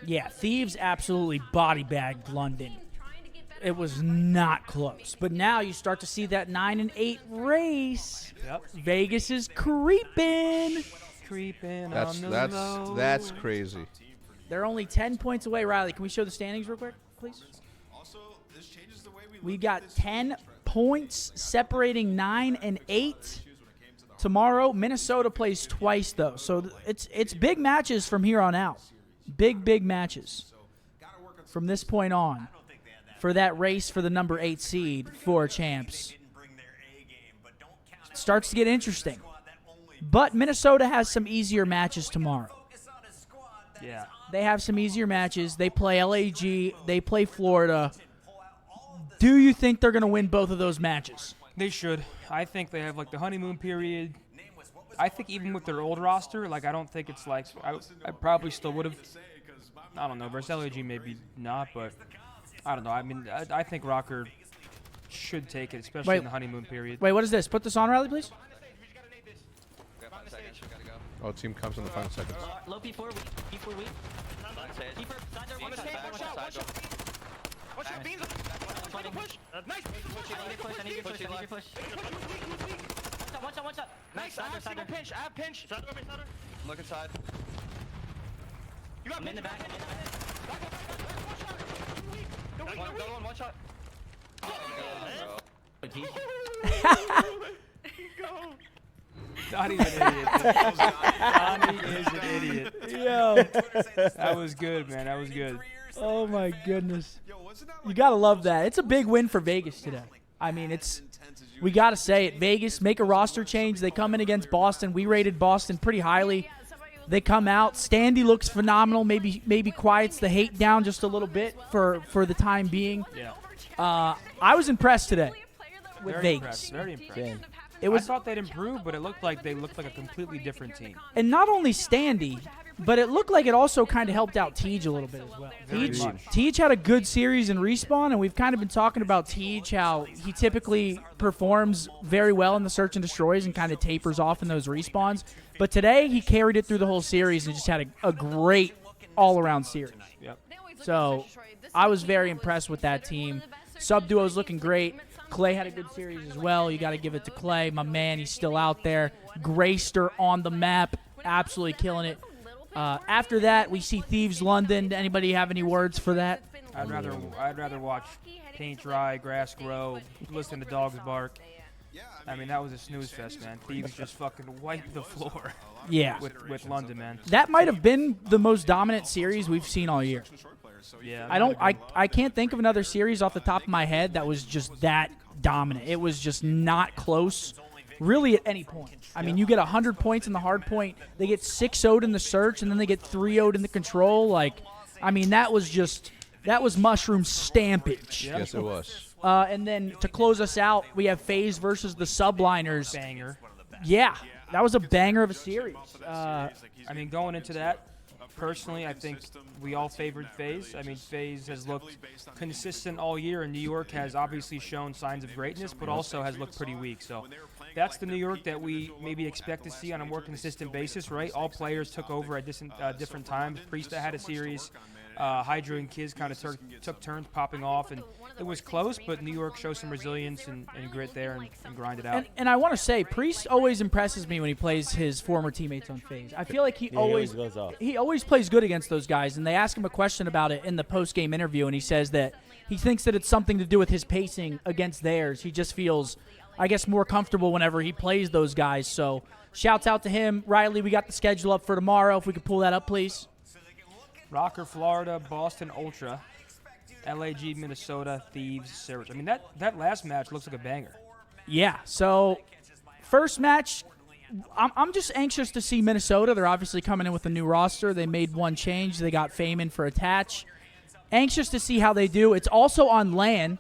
Yeah, Thieves absolutely body bagged London. It was not close. But now you start to see that 9 and 8 race. Yep. Vegas is creeping. Creeping on the low. That's crazy. They're only 10 points away. Riley, can we show the standings real quick, please? Also, this changes the way We got 10 points separating 9 and 8. Tomorrow, Minnesota plays twice, though. So it's big matches from here on out. Big matches from this point on for that race for the number 8 seed for champs. starts to get interesting. But Minnesota has some easier matches tomorrow. Yeah. They have some easier matches. They play LAG. They play Florida. Do you think they're going to win both of those matches? They should. I think they have, like, the honeymoon period. I think even with their old roster, like, I don't think it's like I probably still would have. I don't know. Versus LAG maybe not, but I don't know. I mean, I think Rocker should take it, especially in the honeymoon period. Wait, what is this? Put this on, Riley, please. Oh, team comes in the final seconds. Low P4, P4 weak. One shot, beans. Push. Nice. I need your push. One shot. Nice. I have single pinch. I have pinch. Look inside. You got in the back. One shot. Donnie's an idiot. Donnie is an idiot. Yo. That was good, man. That was good. Oh, my goodness. You got to love that. It's a big win for Vegas today. I mean, we got to say it. Vegas make a roster change. They come in against Boston. We rated Boston pretty highly. They come out. Standy looks phenomenal. Maybe quiets the hate down just a little bit for the time being. Yeah. I was impressed today with Very Vegas. Very impressed. I thought they'd improve, but it looked like they looked like a completely different team. And not only Standy, but it looked like it also kind of helped out Tej a little bit as well. Tej had a good series in Respawn, and we've kind of been talking about Tej, how he typically performs very well in the search and destroys and kind of tapers off in those respawns. But today he carried it through the whole series and just had a great all-around series. Yep. So I was very impressed with that team. Sub-duo's looking great. Clay had a good series as well. You got to give it to Clay. My man, he's still out there. Grayster on the map, absolutely killing it. After that, we see Thieves London. Anybody have any words for that? I'd rather watch paint dry, grass grow, listen to dogs bark. I mean, that was a snooze fest, man. Thieves just fucking wiped the floor. Yeah. With London, man. That might have been the most dominant series we've seen all year. Yeah. I can't think of another series off the top of my head that was just that dominant. It was just not close, really, at any point. I mean, you get 100 points in the hard point. They get 6-0'd in the search, and then they get 3-0'd in the control. Like, I mean, that was mushroom stampage. Yes, it was. And then to close us out, we have FaZe versus the Subliners. Banger. Yeah, that was a banger of a series. I mean, going into that, personally, I think we all favored FaZe. I mean, FaZe has looked consistent all year, and New York has obviously shown signs of greatness, but also has looked pretty weak. So that's the New York that we maybe expect to see on a more consistent basis, right? All players took over at different times. Priesta had a series. Hydra and Kiz kind of took turns popping off, and it was close, but New York showed some resilience and grit there and grinded out. And I want to say, Priest always impresses me when he plays his former teammates on FaZe. I feel like he always plays good against those guys, and they ask him a question about it in the post-game interview, and he says that he thinks that it's something to do with his pacing against theirs. He just feels, I guess, more comfortable whenever he plays those guys. So shouts out to him. Riley, we got the schedule up for tomorrow. If we could pull that up, please. Rocker, Florida, Boston, Ultra, LAG, Minnesota, Thieves, Surge. I mean, that last match looks like a banger. Yeah, so first match, I'm just anxious to see Minnesota. They're obviously coming in with a new roster. They made one change. They got Fame in for Attach. Anxious to see how they do. It's also on LAN,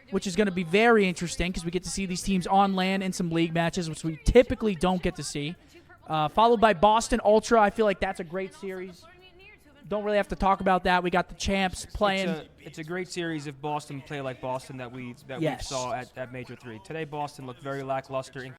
which is going to be very interesting because we get to see these teams on LAN in some league matches, which we typically don't get to see. Followed by Boston Ultra. I feel like that's a great series. Don't really have to talk about that. We got the champs playing. It's a great series if Boston play like Boston that we saw at Major 3. Today, Boston looked very lackluster.